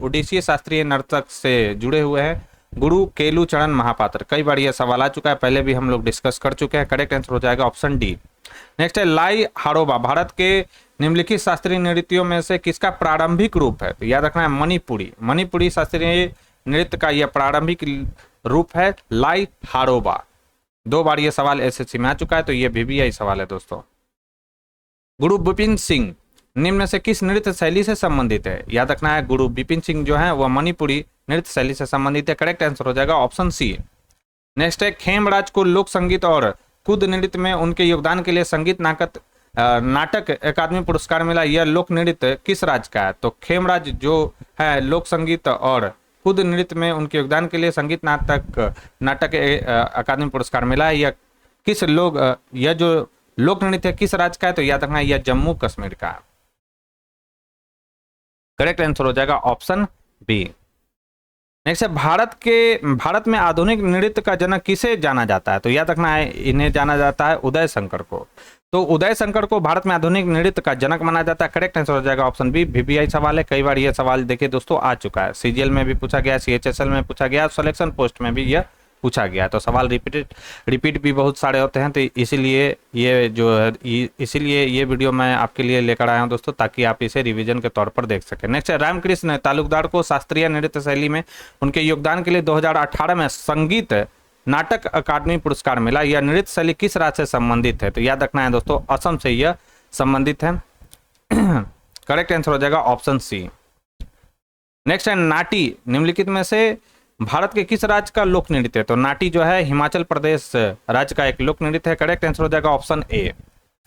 ओडिसी शास्त्रीय नर्तक से जुड़े हुए हैं गुरु केलुचरण महापात्र। कई बार यह सवाल आ चुका है, पहले भी हम लोग डिस्कस कर चुके हैं। करेक्ट आंसर हो जाएगा ऑप्शन डी। नेक्स्ट है लाई हारोबा भारत के निम्नलिखित शास्त्रीय नृत्यों में से किसका प्रारंभिक रूप है? तो याद रखना है मणिपुरी शास्त्रीय नृत्य का यह प्रारंभिक रूप है लाई हारोबा। 2 बार यह सवाल एसएससी में आ चुका है, तो यह वीवीआई सवाल है दोस्तों। गुरु विपिन सिंह निम्न से किस नृत्य शैली से संबंधित है? याद रखना है गुरु विपिन सिंह जो है वह मणिपुरी नृत्य शैली से संबंधित है। करेक्ट आंसर हो जाएगा ऑप्शन सी। नेक्स्ट है खेमराज को लोक संगीत और खुद नृत्य में उनके योगदान के लिए संगीत नाटक अकादमी पुरस्कार मिला। यह लोक नृत्य किस राज्य का है? तो खेमराज जो है लोक संगीत और खुद नृत्य में उनके योगदान के लिए संगीत नाटक अकादमी पुरस्कार मिला है। यह जो लोक नृत्य किस राज्य का है? तो याद रखना यह जम्मू कश्मीर का है। करेक्ट आंसर हो जाएगा ऑप्शन बी। नेक्स्ट है भारत में आधुनिक नृत्य का जनक किसे जाना जाता है? तो याद रखना है इन्हें जाना जाता है उदय शंकर को। तो उदय शंकर को भारत में आधुनिक नृत्य का जनक माना जाता है। करेक्ट आंसर हो जाएगा ऑप्शन बी। वीवीआई सवाल है, कई बार यह सवाल देखिए दोस्तों आ चुका है, सीजीएल में भी पूछा गया, सीएचएसएल में पूछा गया, सिलेक्शन पोस्ट में भी यह पूछा गया है। तो सवाल रिपीट भी बहुत सारे होते हैं, तो इसीलिए ये जो है इसीलिए ये वीडियो मैं आपके लिए लेकर आया हूं दोस्तों, ताकि आप इसे रिवीजन के तौर पर देख सकें। नेक्स्ट है, रामकृष्ण तालुकदार को शास्त्रीय नृत्य शैली में उनके योगदान के लिए 2018 में संगीत नाटक अकादमी पुरस्कार मिला। यह नृत्य शैली किस राज्य से संबंधित है? तो याद रखना है दोस्तों, असम से यह संबंधित है। करेक्ट आंसर हो जाएगा ऑप्शन सी। नेक्स्ट है, नाटी निम्नलिखित में से भारत के किस राज्य का लोक नृत्य है? तो नाटी जो है हिमाचल प्रदेश राज्य का एक लोक नृत्य है। करेक्ट आंसर हो जाएगा ऑप्शन ए।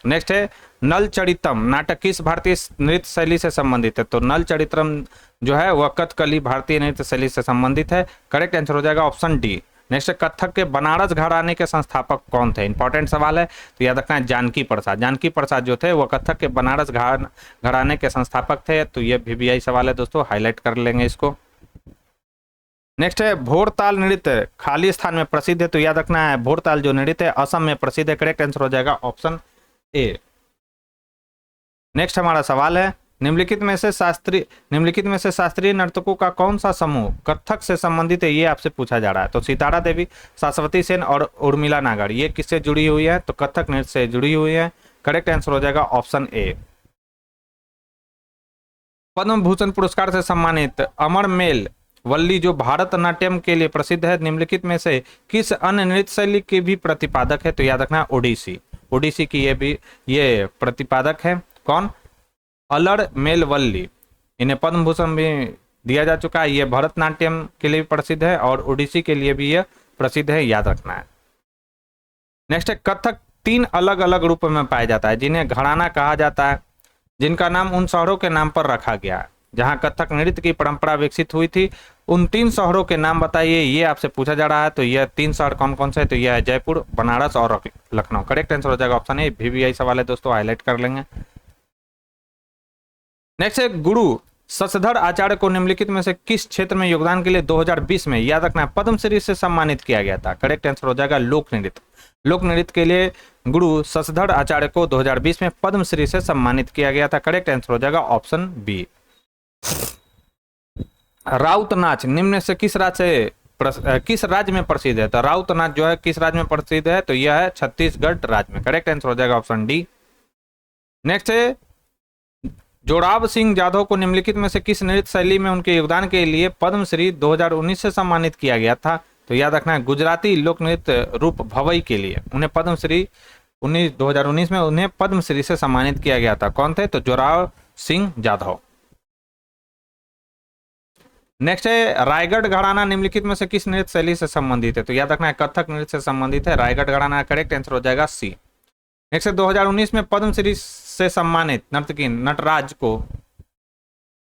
नेक्स्ट है, नल चरितम नाटक किस भारतीय नृत्य शैली से संबंधित है? तो नल चरितम जो है वह कथकली भारतीय नृत्य शैली से संबंधित है। करेक्ट आंसर हो जाएगा ऑप्शन डी। नेक्स्ट, कथक के बनारस घराने के संस्थापक कौन थे? इंपॉर्टेंट सवाल है, तो याद रखना है जानकी प्रसाद। जानकी प्रसाद जो थे वो कथक के बनारस घराने के संस्थापक थे। तो ये VVI सवाल है दोस्तों, हाईलाइट कर लेंगे इसको। नेक्स्ट है, भोरताल नृत्य खाली स्थान में प्रसिद्ध है। तो याद रखना है भोरताल जो नृत्य है असम में प्रसिद्ध है। करेक्ट आंसर हो जाएगा ऑप्शन ए। नेक्स्ट हमारा सवाल है, निम्नलिखित में से शास्त्रीय नर्तकों का कौन सा समूह कथक से संबंधित है? ये आपसे पूछा जा रहा है। तो सितारा देवी, शाश्वती सेन और उर्मिला नागर, ये किससे जुड़ी हुई है? तो कथक नृत्य से जुड़ी हुई है। करेक्ट आंसर हो जाएगा ऑप्शन ए। पद्म भूषण पुरस्कार से सम्मानित अमरमेल वल्ली जो भारतनाट्यम के लिए प्रसिद्ध है, निम्नलिखित में से किस अन्य नृत्य शैली के भी प्रतिपादक है? तो याद रखना ओडिसी की ये प्रतिपादक है। कौन? अलड़ मेलवल्ली। इन्हें पद्म भूषण भी दिया जा चुका है। ये भरतनाट्यम के लिए भी प्रसिद्ध है और ओडिसी के लिए भी यह प्रसिद्ध है, याद रखना है। नेक्स्ट है, कथक 3 अलग अलग रूपों में पाया जाता है जिन्हें घराना कहा जाता है, जिनका नाम उन शहरों के नाम पर रखा गया है जहां कथक नृत्य की परंपरा विकसित हुई थी। उन 3 शहरों के नाम बताइए, ये आपसे पूछा जा रहा है। तो यह 3 शहर कौन कौन से है? तो यह है जयपुर, बनारस और लखनऊ। करेक्ट आंसर हो जाएगा ऑप्शन ए। VVI सवाल है दोस्तों, हाईलाइट कर लेंगे। नेक्स्ट है, गुरु शशधर आचार्य को निम्नलिखित में से किस क्षेत्र में योगदान के लिए 2020 में, याद रखना है, पद्मश्री से सम्मानित किया गया था? करेक्ट आंसर हो जाएगा लोक नृत्य के लिए गुरु शशधर आचार्य को 2020 में पद्मश्री से सम्मानित किया गया था। करेक्ट आंसर हो जाएगा ऑप्शन बी। राउत नाच निम्न से किस राज्य में प्रसिद्ध है? तो राउत नाच जो है किस राज्य में प्रसिद्ध है? तो यह है छत्तीसगढ़ राज्य में। करेक्ट आंसर हो जाएगा ऑप्शन डी। नेक्स्ट है, जोराव सिंह जाधव को निम्नलिखित में से किस नृत्य शैली में उनके योगदान के लिए पद्मश्री 2019 से सम्मानित किया गया था? तो याद रखना है गुजराती लोक नृत्य रूप भवई के लिए उन्हें पद्मश्री 2019 में उन्हें पद्मश्री से सम्मानित किया गया था। कौन थे? तो जोराव सिंह जाधव। नेक्स्ट है, रायगढ़ घराना निम्नलिखित में से किस नृत्य शैली से संबंधित है? तो याद रखना है कथक नृत्य से संबंधित है। रायगढ़ घराना करेक्ट आंसर हो जाएगा सी। नेक्स्ट है, 2019 में पद्मश्री से सम्मानित नर्तकी नटराज को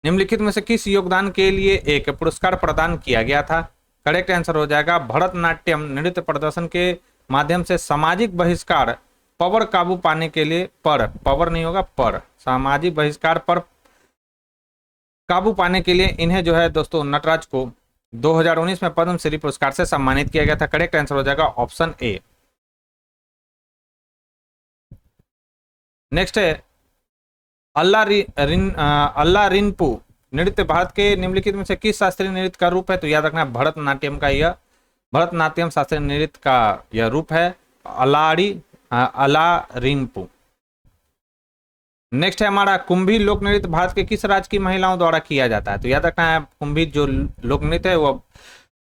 निम्नलिखित में से किस योगदान के लिए एक पुरस्कार प्रदान किया गया था? करेक्ट आंसर हो जाएगा भरतनाट्यम नृत्य प्रदर्शन के माध्यम से सामाजिक बहिष्कार पर काबू पाने के लिए सामाजिक बहिष्कार पर काबू पाने के लिए इन्हें जो है दोस्तों नटराज को 2019 में पद्मश्री पुरस्कार से सम्मानित किया गया था। करेक्ट आंसर हो जाएगा ऑप्शन ए। नेक्स्ट है, अल्ला रिनपू नृत्य भारत के निम्नलिखित में से किस शास्त्रीय नृत्य का रूप है? तो याद रखना भरतनाट्यम शास्त्रीय नृत्य का यह रूप है अल्ला रिनपू। नेक्स्ट है हमारा, कुंभी लोक नृत्य भारत के किस राज्य की महिलाओं द्वारा किया जाता है? तो याद रखना है कुंभी जो लोक नृत्य है वो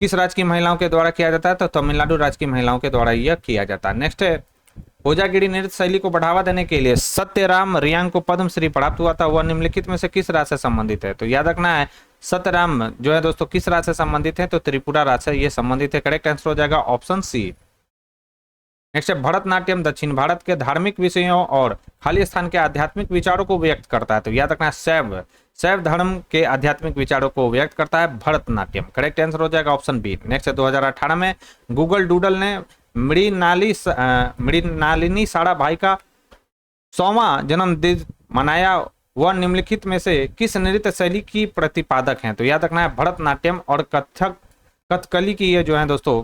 किस राज्य की महिलाओं के द्वारा किया जाता है? तो तमिलनाडु राज्य की महिलाओं के द्वारा यह किया जाता है। नेक्स्ट है, कोजागिरी नृत्य शैली को बढ़ावा देने के लिए सत्यराम रियांग को पद्मश्री प्राप्त हुआ था, वह निम्नलिखित में से किस राज्य से संबंधित है? तो याद रखना है सत्यराम जो है दोस्तों किस राज्य से संबंधित है? तो त्रिपुरा राज्य से ये संबंधित है। करेक्ट आंसर हो जाएगा ऑप्शन सी। नेक्स्ट है, भरतनाट्यम दक्षिण भारत के धार्मिक विषयों और खाली स्थान के आध्यात्मिक विचारों को व्यक्त करता है। तो याद रखना है शैव धर्म के आध्यात्मिक विचारों को व्यक्त करता है भरतनाट्यम। करेक्ट आंसर हो जाएगा ऑप्शन बी। नेक्स्ट है, 2018 में गूगल डूडल ने मृणालिनी साराभाई का 100वां जन्मदिन मनाया, वह निम्नलिखित में से किस नृत्य शैली की प्रतिपादक हैं? तो याद रखना है भरतनाट्यम और कथकली की ये जो है दोस्तों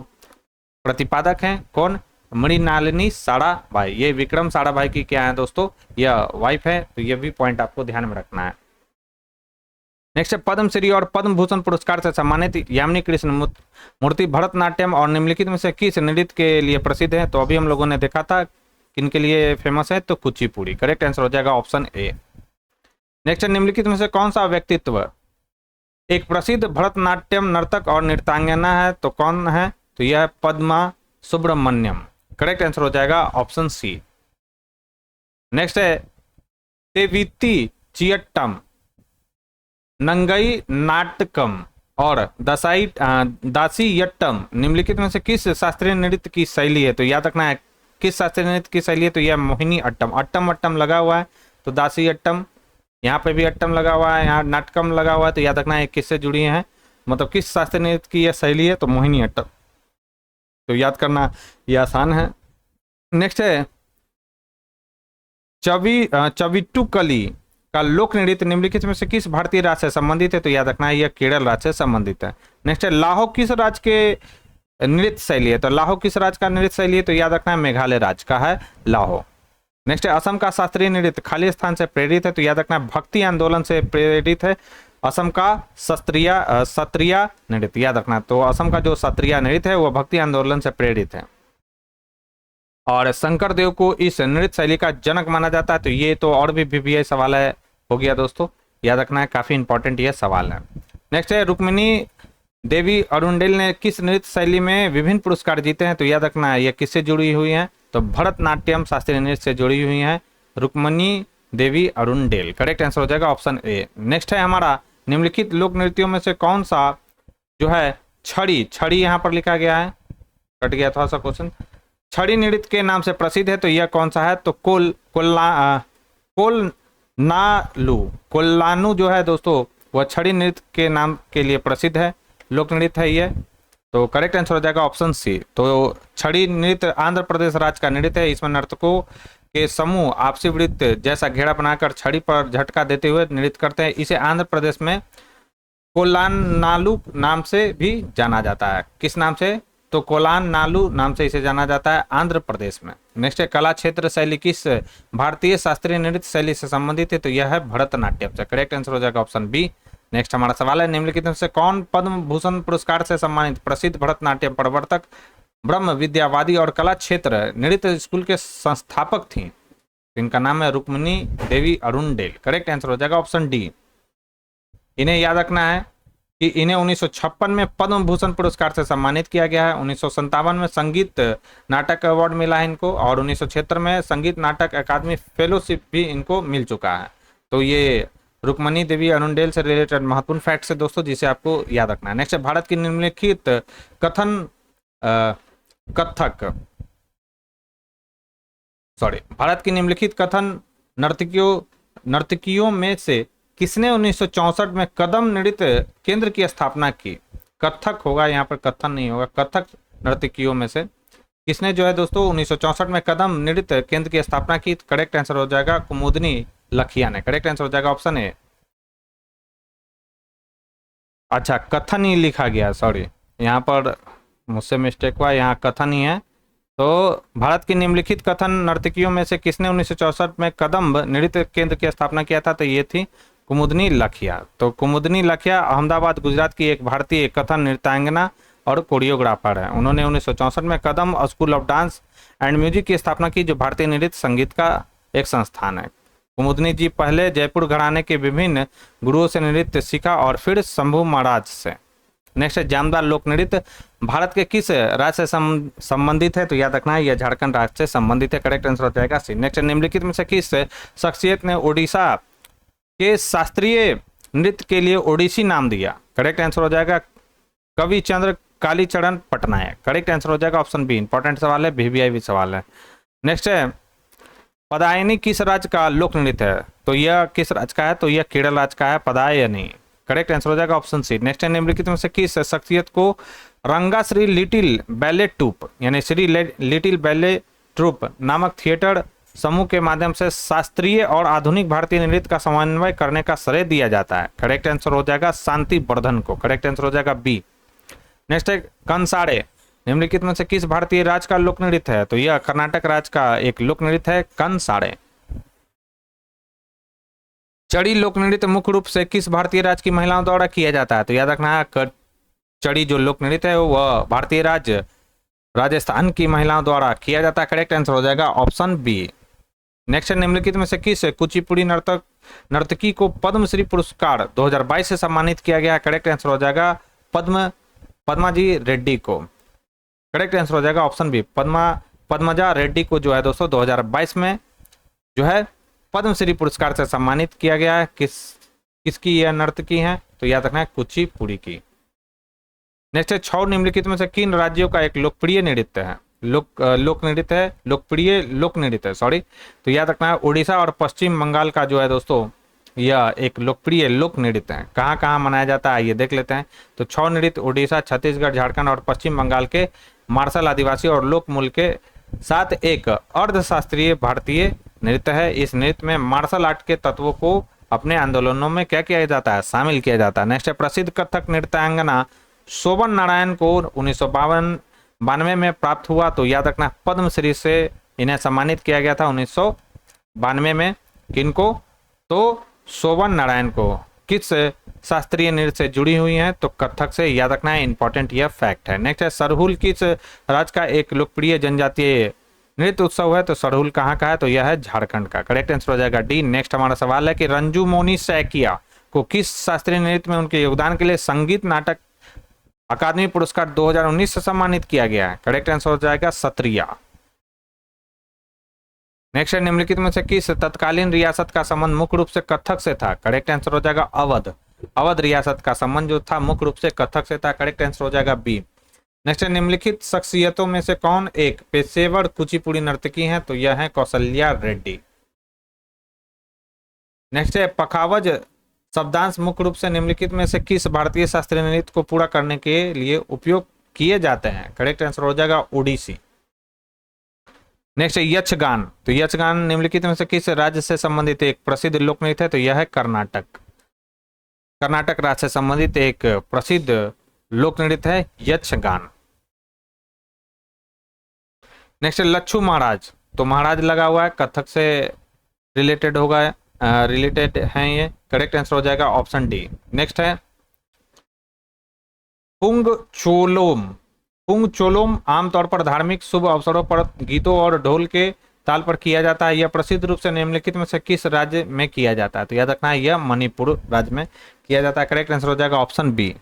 प्रतिपादक हैं। कौन? मृणालिनी साराभाई। ये विक्रम साराभाई की क्या है दोस्तों? यह वाइफ है। तो ये भी पॉइंट आपको ध्यान में रखना है। नेक्स्ट है पद्मश्री और पद्म भूषण पुरस्कार से सम्मानित यामिनी कृष्ण मूर्ति भरतनाट्यम और निम्नलिखित में से किस नृत्य के लिए प्रसिद्ध है? तो अभी हम लोगों ने देखा था किनके लिए फेमस है, तो कुचिपुड़ी। करेक्ट आंसर हो जाएगा ऑप्शन ए। नेक्स्ट है निम्नलिखित में से कौन सा व्यक्तित्व एक प्रसिद्ध भरतनाट्यम नर्तक और नृत्यांगना है? तो कौन है? तो यह है पद्मा सुब्रमण्यम। करेक्ट आंसर हो जाएगा ऑप्शन सी। नेक्स्ट है तेविति चियट्टम, नंगई नाटकम और दासीयट्टम निम्नलिखित में से किस शास्त्रीय नृत्य की शैली है? तो याद रखना है किस शास्त्रीय नृत्य की शैली है, तो यह मोहिनी अट्टम। अट्टम अट्टम लगा हुआ है तो दासीयट्टम, यहाँ पे भी अट्टम लगा हुआ है, यहाँ नाटकम लगा हुआ है, तो याद रखना है किससे जुड़ी हैं, मतलब किस शास्त्रीय नृत्य की यह शैली है, तो मोहिनी अट्टम। तो याद करना ये आसान है। नेक्स्ट है चविट्टुकली का लोक नृत्य निम्नलिखित में से किस भारतीय राज्य से संबंधित है? तो याद रखना है यह केरल राज्य से संबंधित है। नेक्स्ट है लाहो किस राज्य के नृत्य शैली है? तो लाहो किस राज्य का नृत्य शैली है? तो याद रखना है मेघालय राज्य का है लाहो। नेक्स्ट है असम का शास्त्रीय नृत्य खाली स्थान से प्रेरित है? तो याद रखना है भक्ति आंदोलन से प्रेरित है असम का सत्रिय नृत्य। याद रखना, तो असम का जो सत्रिय नृत्य है वह भक्ति आंदोलन से प्रेरित है। और शंकर देव को इस नृत्य शैली का जनक माना जाता है। तो ये तो और भी VVI सवाल है, हो गया दोस्तों, याद रखना है, काफी इंपॉर्टेंट ये सवाल है। नेक्स्ट है रुक्मिणी देवी अरुणडेल ने किस नृत्य शैली में विभिन्न पुरस्कार जीते हैं? तो याद रखना है ये किससे जुड़ी हुई हैं? तो भरतनाट्यम शास्त्रीय नृत्य से जुड़ी हुई हैं रुक्मिणी देवी अरुणडेल। करेक्ट आंसर हो जाएगा ऑप्शन ए। नेक्स्ट है हमारा निम्नलिखित लोक नृत्यों में से कौन सा जो है छड़ी, छड़ी यहाँ पर लिखा गया है, कट गया थोड़ा सा क्वेश्चन, छड़ी नृत्य के नाम से प्रसिद्ध है? तो यह कौन सा है? तो कोल्लानू जो है दोस्तों वह छड़ी नृत्य के नाम के लिए प्रसिद्ध है, लोक नृत्य है ये। तो करेक्ट आंसर हो जाएगा ऑप्शन सी। तो छड़ी नृत्य आंध्र प्रदेश राज्य का नृत्य है। इसमें नर्तकों के समूह आपसी वृत्त जैसा घेरा बनाकर छड़ी पर झटका देते हुए नृत्य करते हैं। इसे आंध्र प्रदेश में कोलानालू नाम से भी जाना जाता है। किस नाम से? तो कोलानालू नाम से इसे जाना जाता है आंध्र प्रदेश में। नेक्स्ट है कला क्षेत्र शैली किस भारतीय शास्त्रीय नृत्य शैली से संबंधित है? तो यह है भरतनाट्यम से। करेक्ट आंसर हो जाएगा ऑप्शन बी। नेक्स्ट हमारा सवाल है निम्नलिखित में से कौन पद्म भूषण पुरस्कार से सम्मानित प्रसिद्ध भरतनाट्यम प्रवर्तक, ब्रह्म विद्यावादी और कला क्षेत्र नृत्य स्कूल के संस्थापक थी? इनका नाम है रुक्मिणी देवी अरुणडेल। करेक्ट आंसर हो जाएगा ऑप्शन डी। इन्हें याद रखना है कि इन्हें 1956 में पद्म भूषण पुरस्कार से सम्मानित किया गया है। 1957 में संगीत नाटक अवार्ड मिला है इनको, और 1976 में संगीत नाटक अकादमी फेलोशिप भी इनको मिल चुका है। तो ये रुक्मिणी देवी अरुणडेल से रिलेटेड महत्वपूर्ण फैक्ट्स है दोस्तों, जिसे आपको याद रखना है। नेक्स्ट है भारत की निम्नलिखित भारत की निम्नलिखित कथन नर्तकियों में से किसने 1964 में कदम नृत्य केंद्र की स्थापना की? कथक होगा यहाँ पर, कथन नहीं होगा। कथक नर्तकियों में से किसने जो है दोस्तों 1964 में कदम नृत्य केंद्र की स्थापना की? करेक्ट आंसर हो जाएगा कुमुदनी लखिया ने। करेक्ट आंसर हो जाएगा ऑप्शन ए। अच्छा, कथन ही लिखा गया, सॉरी, यहाँ पर मुझसे मिस्टेक हुआ, यहाँ कथन ही है। तो भारत की निम्नलिखित कथन नर्तकियों में से किसने 1964 में कदम नृत्य केंद्र की स्थापना किया था? तो ये थी कुमुदनी लखिया। तो कुमुदनी लखिया अहमदाबाद गुजरात की एक भारतीय कथन नृत्यांगना और कोरियोग्राफर है। उन्होंने 1964 में Kadam school of dance and music की स्थापना की, जो भारतीय नृत्य संगीत का एक संस्थान है। कुमुदनी जी पहले जयपुर घराने के विभिन्न गुरुओं से नृत्य सीखा और फिर शंभू महाराज से। नेक्स्ट है जामदार लोक नृत्य भारत के किस राज्य से संबंधित है? तो याद रखना है यह झारखंड राज्य से संबंधित है। करेक्ट आंसर हो जाएगा सी। नेक्स्ट निम्नलिखित में से किस शख्सियत ने ओडिशा के शास्त्रीय नृत्य के लिए ओडिसी नाम दिया? करेक्ट आंसर हो जाएगा कवि चंद्र कालीचरण पटनायक। करेक्ट आंसर हो जाएगा ऑप्शन बी। इंपॉर्टेंट सवाल है, VVI भी सवाल है। नेक्स्ट है पदायनी किस राज्य का लोक नृत्य है? तो यह किस राज्य का है? तो यह केरल राज्य का है पदायनी। करेक्ट आंसर हो जाएगा ऑप्शन सी। नेक्स्ट है निम्नलिखित में से किस शख्सियत को रंगा श्री लिटिल बैले ट्रूप यानी श्री लिटिल बैले ट्रूप नामक थिएटर समूह के माध्यम से शास्त्रीय और आधुनिक भारतीय नृत्य का समन्वय करने का श्रेय दिया जाता है? करेक्ट आंसर हो जाएगा शांति वर्धन को। करेक्ट आंसर हो जाएगा बी। नेक्स्ट है कंसाड़े निम्नलिखित में से किस भारतीय राज्य का लोक नृत्य है? तो यह कर्नाटक राज्य का एक लोक नृत्य है कंसाड़े। चड़ी लोक नृत्य मुख्य रूप से किस भारतीय राज्य की महिलाओं द्वारा किया जाता है? तो याद रखना है चड़ी जो लोक नृत्य है वह भारतीय राज्य राजस्थान की महिलाओं द्वारा किया जाता है। करेक्ट आंसर हो जाएगा ऑप्शन बी। नेक्स्ट, निम्नलिखित में से किस कुचिपुड़ी नर्तकी को पद्मश्री पुरस्कार 2022 से सम्मानित किया गया? करेक्ट आंसर हो जाएगा पद्माजी रेड्डी को। करेक्ट आंसर हो जाएगा ऑप्शन बी, पद्मजा रेड्डी को जो है दोस्तों 2022 में जो है पद्मश्री पुरस्कार से सम्मानित किया गया है। किसकी यह नर्तकी है? तो याद रखना है कुचिपुड़ी की। नेक्स्ट है, 6 निम्नलिखित में से किन राज्यों का एक लोकप्रिय नृत्य है? लोकप्रिय लोक नृत्य सॉरी। तो याद रखना है उड़ीसा और पश्चिम बंगाल का जो है दोस्तों यह एक लोकप्रिय लोक नृत्य है। कहाँ कहाँ मनाया जाता है ये देख लेते हैं। तो 6 नृत्य उड़ीसा, छत्तीसगढ़, झारखंड और पश्चिम बंगाल के मार्शल आदिवासी और लोक मूल के साथ एक अर्धशास्त्रीय भारतीय नृत्य है। इस नृत्य में मार्शल आर्ट के तत्वों को अपने आंदोलनों में क्या किया जाता है? शामिल किया जाता है। नेक्स्ट है, प्रसिद्ध कथक नृत्यांगना शोभन नारायण को 1992 में प्राप्त हुआ। तो याद रखना पद्मश्री से इन्हें सम्मानित किया गया था 1992 में। किनको? तो शोभन नारायण को। किस शास्त्रीय नृत्य से जुड़ी हुई हैं? तो कथक से। याद रखना है, इंपॉर्टेंट यह फैक्ट है। नेक्स्ट है, सरहुल किस राज्य का एक लोकप्रिय जनजातीय नृत्य उत्सव है? तो सरहुल कहाँ का है? तो यह है झारखंड का। करेक्ट आंसर हो जाएगा डी। नेक्स्ट हमारा सवाल है कि रंजू मोनी सैकिया को किस शास्त्रीय नृत्य में उनके योगदान के लिए संगीत नाटक अकादमी पुरस्कार 2019 से सम्मानित किया गया है? करेक्ट आंसर हो जाएगा सत्रिया। नेक्स्ट है, निम्नलिखित में से किस तत्कालीन रियासत का संबंध मुख्य रूप से कथक से था? करेक्ट आंसर हो जाएगा अवध। अवध रियासत का संबंध जो था मुख्य रूप से कथक से था। करेक्ट आंसर हो जाएगा बी। नेक्स्ट है, निम्नलिखित शख्सियतों में से कौन एक पेशेवर कुचिपुड़ी नर्तकी है? तो यह है कौशल्या रेड्डी। नेक्स्ट है, पखावज शब्दांश मुख्य रूप से निम्नलिखित में से किस भारतीय शास्त्रीय नृत्य को पूरा करने के लिए उपयोग किए जाते हैं? करेक्ट आंसर हो जाएगा ओडिसी। नेक्स्ट है, यक्षगान। तो यक्षगान निम्नलिखित में से किस राज्य से संबंधित एक प्रसिद्ध लोक नृत्य है? तो यह है कर्नाटक। कर्नाटक राज्य से संबंधित एक प्रसिद्ध लोक नृत्य है यक्षगान। नेक्स्ट है, लच्छू महाराज। तो महाराज लगा हुआ है, कथक से रिलेटेड होगा, रिलेटेड है ये। करेक्ट आंसर हो जाएगा ऑप्शन डी। नेक्स्ट है, पुंग चोलोम आमतौर पर धार्मिक शुभ अवसरों पर गीतों और ढोल के ताल पर किया जाता है। यह प्रसिद्ध रूप से निम्नलिखित में से किस राज्य में किया जाता है? तो याद रखना है यह मणिपुर राज्य में किया जाता है। करेक्ट आंसर हो जाएगा ऑप्शन बी।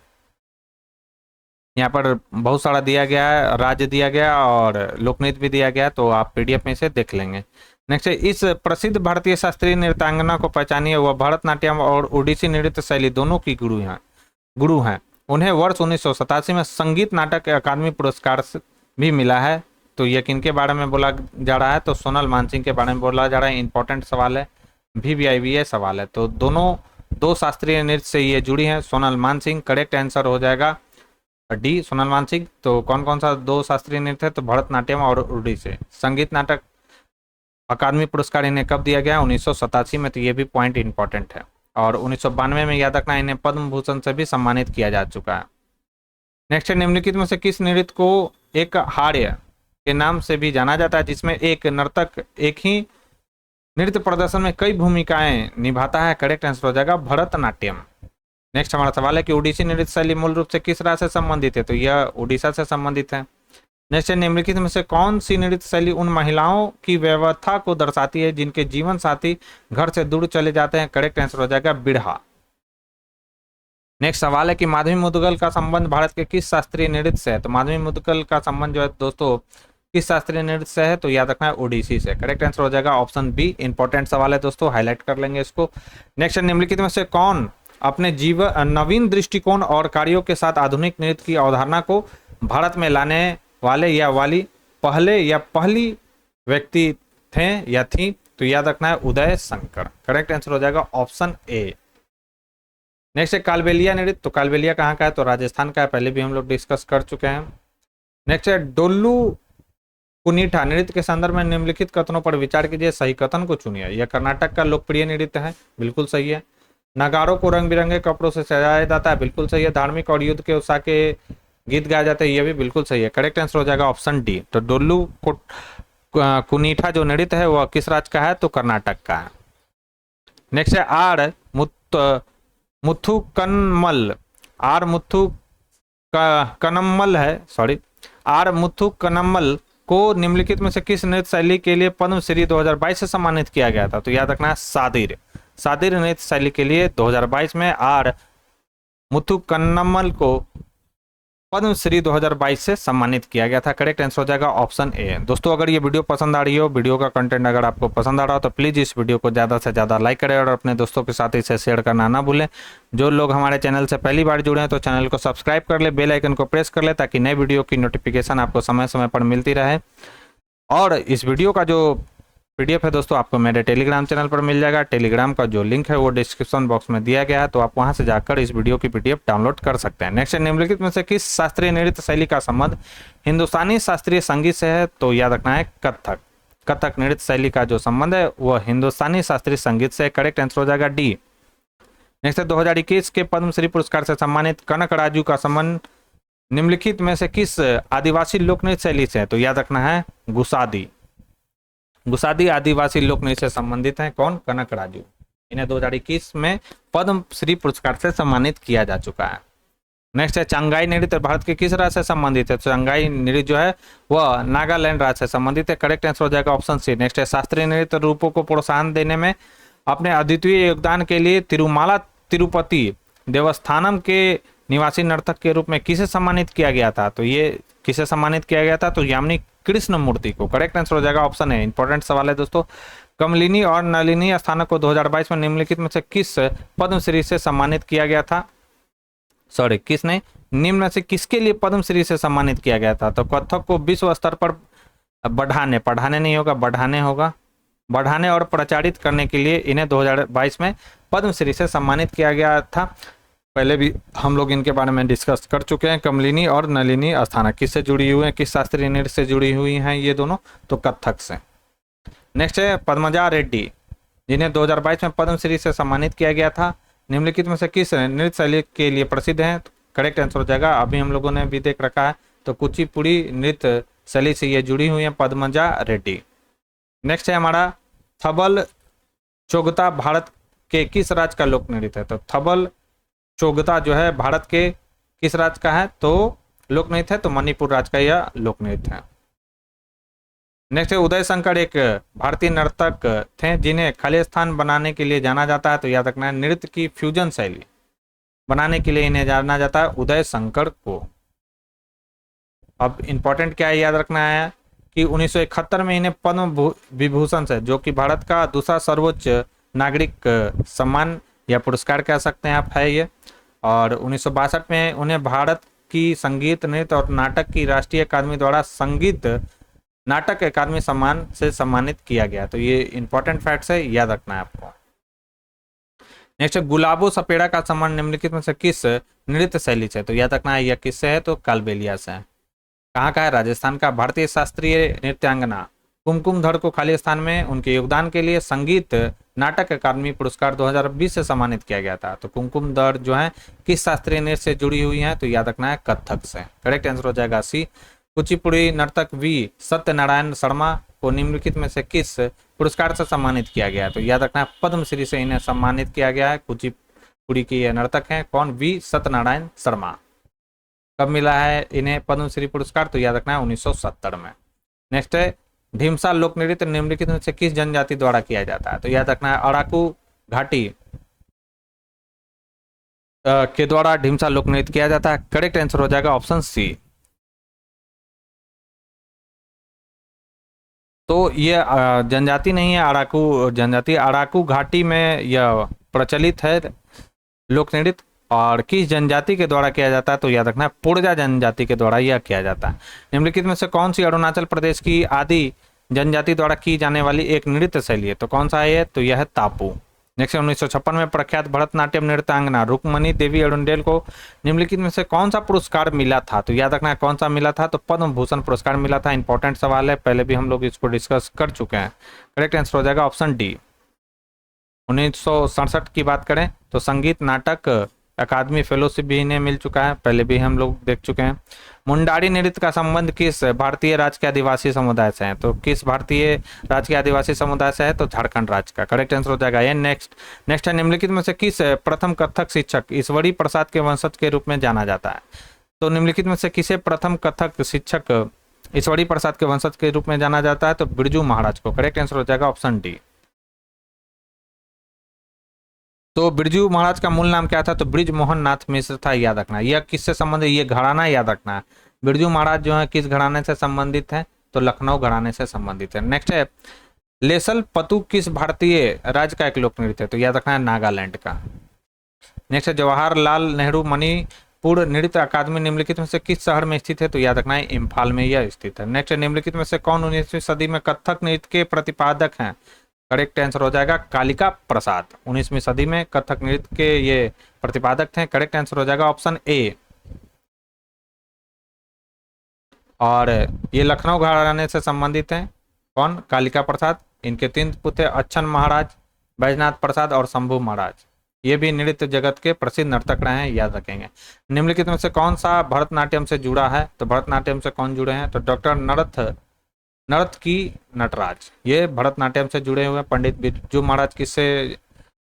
यहाँ पर बहुत सारा दिया गया है, राज्य दिया गया और लोकनृत्य भी दिया गया, तो आप पीडीएफ में से देख लेंगे। नेक्स्ट है, इस प्रसिद्ध भारतीय शास्त्रीय नृत्यांगना को पहचानिए। वह भरतनाट्यम और ओडिसी नृत्य शैली दोनों की गुरु हैं। उन्हें वर्ष 1987 में संगीत नाटक अकादमी पुरस्कार भी मिला है। तो ये किनके बारे में बोला जा रहा है? तो सोनल मानसिंह के बारे में बोला जा रहा है। इंपॉर्टेंट सवाल है, VVIVA सवाल है। तो दोनों दो शास्त्रीय नृत्य से ये जुड़ी हैं, सोनल मानसिंह। करेक्ट आंसर हो जाएगा डी, सोनल मानसिंह। तो कौन कौन सा दो शास्त्रीय नृत्य है? तो भरतनाट्यम और ओडिसी। संगीत नाटक अकादमी पुरस्कार इन्हें कब दिया गया? 1987 में। तो ये भी पॉइंट इंपॉर्टेंट है। और 1992 में याद रखना इन्हें पद्म भूषण से भी सम्मानित किया जा चुका है। नेक्स्ट है, निम्नलिखित में से किस नृत्य को एक हार्य के नाम से भी जाना जाता है, जिसमें एक नर्तक एक ही नृत्य प्रदर्शन में कई भूमिकाएं निभाता है? करेक्ट आंसर हो जाएगा भरतनाट्यम। नेक्स्ट हमारा सवाल है कि ओडिसी नृत्य शैली मूल रूप से किस राज्य से संबंधित है? तो यह उड़ीसा से संबंधित है। नेक्स्ट है, निम्नलिखित में से कौन सी नृत्य शैली उन महिलाओं की व्यवस्था को दर्शाती है जिनके जीवन साथी घर से दूर चले जाते हैं? करेक्ट आंसर हो जाएगा बिरहा। नेक्स्ट सवाल है कि माधवी मुदगल का संबंध भारत के किस शास्त्रीय नृत्य से है? तो माधवी मुदगल का संबंध जो है दोस्तों किस शास्त्रीय नृत्य से है? तो याद रखना है ओडिसी से। करेक्ट आंसर हो जाएगा ऑप्शन बी। इंपॉर्टेंट सवाल है दोस्तों, हाईलाइट कर लेंगे इसको। नेक्स्ट, निम्नलिखित में से कौन अपने नवीन दृष्टिकोण और कार्यों के साथ आधुनिक नृत्य की अवधारणा को भारत में लाने वाले या वाली पहली व्यक्ति थे या थी? तो याद रखना है उदय शंकर। करेक्ट आंसर हो जाएगा ऑप्शन ए। नेक्स्ट है, कालबेलिया नृत्य। तो कालबेलिया कहाँ का है? तो राजस्थान का है, पहले भी हम लोग डिस्कस कर चुके हैं। नेक्स्ट है, डोल्लू कुनीठा नृत्य के संदर्भ में निम्नलिखित कथनों पर विचार कीजिए, सही कथन को चुनिए। यह कर्नाटक का लोकप्रिय नृत्य है, बिल्कुल सही है। नगारों को रंग बिरंगे कपड़ों से सजाया जाता है, बिल्कुल सही है। धार्मिक और युद्ध के उत्साह के गीत गाए जाते हैं, यह भी बिल्कुल सही है। करेक्ट आंसर हो जाएगा ऑप्शन डी। तो डोल्लू कुनीठा जो नृत्य है वह किस राज्य का है? तो कर्नाटक का है। नेक्स्ट है आर मुथुकनमल, आर मुथु कनम्मल है, सॉरी, आर मुथु कनम्मल को निम्नलिखित में से किस नृत्य शैली के लिए पद्मश्री 2022 से सम्मानित किया गया था? तो याद रखना है सादिर, सादिर नृत्य शैली के लिए 2022 में आर मुथुकन्नमल को पद्मश्री 2022 से सम्मानित किया गया था। करेक्ट आंसर हो जाएगा ऑप्शन ए। दोस्तों अगर ये वीडियो पसंद आ रही हो, वीडियो का कंटेंट अगर आपको पसंद आ रहा हो तो प्लीज़ इस वीडियो को ज़्यादा से ज़्यादा लाइक करें और अपने दोस्तों के साथ इसे शेयर करना ना भूलें। जो लोग हमारे चैनल से पहली बार जुड़े हैं तो चैनल को सब्सक्राइब कर ले, बेल आइकन को प्रेस कर ले ताकि नए वीडियो की नोटिफिकेशन आपको समय समय पर मिलती रहे। और इस वीडियो का जो PDF है दोस्तों आपको मेरे टेलीग्राम चैनल पर मिल जाएगा। टेलीग्राम का जो लिंक है वो डिस्क्रिप्शन बॉक्स में दिया गया है, तो आप वहां से जाकर इस वीडियो की PDF डाउनलोड कर सकते हैं। नेक्स्ट, निम्नलिखित में से किस शास्त्रीय नृत्य शैली का संबंध हिंदुस्तानी शास्त्रीय संगीत से है? तो याद रखना है कथक, कथक नृत्य शैली का जो संबंध है वह हिंदुस्तानी शास्त्रीय संगीत से। करेक्ट आंसर हो जाएगा डी। नेक्स्ट, 2021 के पद्मश्री पुरस्कार से सम्मानित कनक राजू का संबंध निम्नलिखित में से किस आदिवासी लोक नृत्य शैली से है? तो याद रखना है गुसादी, गुसादी आदिवासी लोक नृत्य से संबंधित हैं। कौन? कनक राजू। इन्हें 2021 में पद्मश्री पुरस्कार से सम्मानित किया जा चुका है। नेक्स्ट है चंगाई नृत्य भारत के किस राज्य से संबंधित है? तो चंगाई नृत्य जो है वह नागालैंड राज्य से संबंधित है। करेक्ट आंसर हो जाएगा ऑप्शन सी। नेक्स्ट है शास्त्रीय नृत्य रूपों को प्रोत्साहन देने में अपने अद्वितीय योगदान के लिए तिरुमाला तिरुपति देवस्थानम के निवासी नर्तक के रूप में किसे सम्मानित किया गया था? तो ये किसे सम्मानित किया गया था? तो यामिनी कृष्णमूर्ति को। करेक्ट आंसर हो जाएगा ऑप्शन है। इंपॉर्टेंट सवाल है दोस्तों। कमलिनी और नलिनी अस्थाना को 2022 में निम्नलिखित में से किस पद्मश्री से सम्मानित किया गया था? सॉरी, किसने? निम्न में से किसके लिए पद्मश्री से सम्मानित किया गया था? तो कथक को विश्व स्तर पर बढ़ाने, पढ़ाने नहीं होगा, बढ़ाने होगा, बढ़ाने और प्रचारित करने के लिए इन्हें 2022 में पद्मश्री से सम्मानित किया गया था। पहले भी हम लोग इनके बारे में डिस्कस कर चुके हैं। कमलिनी और नलिनी अस्थाना किससे जुड़ी हुई हैं, किस शास्त्रीय नृत्य से जुड़ी हुई हैं ये दोनों? तो कथक से। नेक्स्ट है पद्मजा रेड्डी, जिन्हें 2022 में पद्मश्री से सम्मानित किया गया था, निम्नलिखित में से किस नृत्य शैली के लिए प्रसिद्ध हैं? करेक्ट आंसर हो जाएगा, अभी हम लोगों ने भी देख रखा है, तो कुचिपुड़ी नृत्य शैली से ये जुड़ी हुई है पद्मजा रेड्डी। नेक्स्ट है हमारा थबल चोगता भारत के किस राज्य का लोक नृत्य है? तो थबल चोगता जो है भारत के किस राज्य का है? तो लोक नृत्य है, तो मणिपुर राज्य का यह लोक नृत्य है। नेक्स्ट है उदय शंकर एक भारतीय नर्तक थे जिन्हें खालिस्तान बनाने के लिए जाना जाता है। तो याद रखना है नृत्य की फ्यूजन शैली बनाने के लिए इन्हें जाना जाता है, उदय शंकर को। अब इंपॉर्टेंट क्या है याद रखना है कि 1971 में इन्हें पद्म विभूषण से, जो कि भारत का दूसरा सर्वोच्च नागरिक सम्मान या पुरस्कार कह सकते हैं आप, है ये। और 1962 में उन्हें भारत की संगीत नृत्य और नाटक की राष्ट्रीय अकादमी द्वारा संगीत नाटक अकादमी सम्मान से सम्मानित किया गया। तो ये इंपॉर्टेंट फैक्ट्स है, याद रखना है आपको। नेक्स्ट, गुलाबो सपेड़ा का सम्मान निम्नलिखित में से किस नृत्य शैली से? तो याद रखना है यह किससे है? तो कालबेलिया से है। कहाँ का है? राजस्थान का। भारतीय शास्त्रीय नृत्यांगना कुमकुम धर को खालिस्तान में उनके योगदान के लिए संगीत नाटक अकादमी पुरस्कार 2020 से सम्मानित किया गया था। तो कुमकुम दर जो है किस शास्त्रीय नृत्य से जुड़ी हुई है? तो याद रखना है कथक से। करेक्ट आंसर हो जाएगा सी। कुचिपुड़ी नर्तक वी सत्यनारायण शर्मा को निम्नलिखित में से किस पुरस्कार से सम्मानित किया गया है? तो याद रखना है पद्मश्री से इन्हें सम्मानित किया गया है। कुचिपुड़ी के ये नर्तक हैं, कौन? वी सत्यनारायण शर्मा। कब मिला है इन्हें पद्मश्री पुरस्कार? तो याद रखना है 1970 में। नेक्स्ट है ढीमसा लोक नृत्य निम्नलिखित में से किस जनजाति द्वारा किया जाता है? तो याद रखना है अराकू घाटी के द्वारा ढीमसा लोक नृत्य किया जाता है। करेक्ट आंसर हो जाएगा ऑप्शन सी। तो ये जनजाति नहीं है, अराकू जनजाति। अराकू घाटी में यह प्रचलित है लोक नृत्य। और किस जनजाति के द्वारा किया जाता है? तो याद रखना है पुड़जा जनजाति के द्वारा यह किया जाता है। निम्नलिखित में से कौन सी अरुणाचल प्रदेश की आदि जनजाति द्वारा की जाने वाली एक नृत्य शैली है? तो कौन सा है? तो यह है तापू। नेक्स्ट, 1956 में प्रख्यात भरतनाट्यम नृत्यांगना रुक्मणी देवी अरुंडेल को निम्नलिखित में से कौन सा पुरस्कार मिला था? तो याद रखना है कौन सा मिला था? तो पद्म भूषण पुरस्कार मिला था। इंपॉर्टेंट सवाल है, पहले भी हम लोग इसको डिस्कस कर चुके हैं। करेक्ट आंसर हो जाएगा ऑप्शन डी। 1967 की बात करें तो संगीत नाटक अकादमी फेलोशिप भी इन्हें मिल चुका है, पहले भी हम लोग देख चुके हैं। मुंडारी नृत्य का संबंध किस भारतीय राज्य के आदिवासी समुदाय से है? तो किस भारतीय राज्य के आदिवासी समुदाय से है? तो झारखंड राज्य का। करेक्ट आंसर हो जाएगा ये। नेक्स्ट है, निम्नलिखित में से किस प्रथम कथक शिक्षक ईश्वरी प्रसाद के वंशज के रूप में जाना जाता है? तो निम्नलिखित में से किसे प्रथम कथक शिक्षक ईश्वरी प्रसाद के वंशज के रूप में जाना जाता है? तो बिरजू महाराज को। करेक्ट आंसर हो जाएगा ऑप्शन डी। तो बिरजू महाराज का मूल नाम क्या था? तो ब्रिज मोहन नाथ मिश्र था, याद रखना। यह किससे संबंधित? ये घराना याद रखना है। बिरजू महाराज जो है किस घराने से संबंधित है? तो लखनऊ घराने से संबंधित है। नेक्स्ट है, लेसल पतु किस भारतीय राज्य का एक लोक नृत्य है? तो याद रखना है नागालैंड का। नेक्स्ट है, जवाहरलाल नेहरू मणिपुर नृत्य अकादमी निम्नलिखित में से किस शहर में स्थित है? तो याद रखना है इम्फाल में यह स्थित है। नेक्स्ट है, निम्नलिखित में से कौन 19वीं सदी में कथक नृत्य के प्रतिपादक हैं? करेक्ट आंसर हो जाएगा कालिका प्रसाद। 19वीं सदी में कथक नृत्य के ये प्रतिपादक थे। करेक्ट आंसर हो जाएगा ऑप्शन ए। और ये लखनऊ घराने से संबंधित हैं। कौन? कालिका प्रसाद। इनके 3 पुत्र अच्छन महाराज, बैजनाथ प्रसाद और शंभू महाराज। ये भी नृत्य जगत के प्रसिद्ध नर्तक रहे हैं, याद रखेंगे। निम्नलिखित में से कौन सा भरतनाट्यम से जुड़ा है? तो भरतनाट्यम से कौन जुड़े हैं? तो डॉक्टर नरत की नटराज, ये भरतनाट्यम से जुड़े हुए हैं। पंडित बिरजू महाराज किससे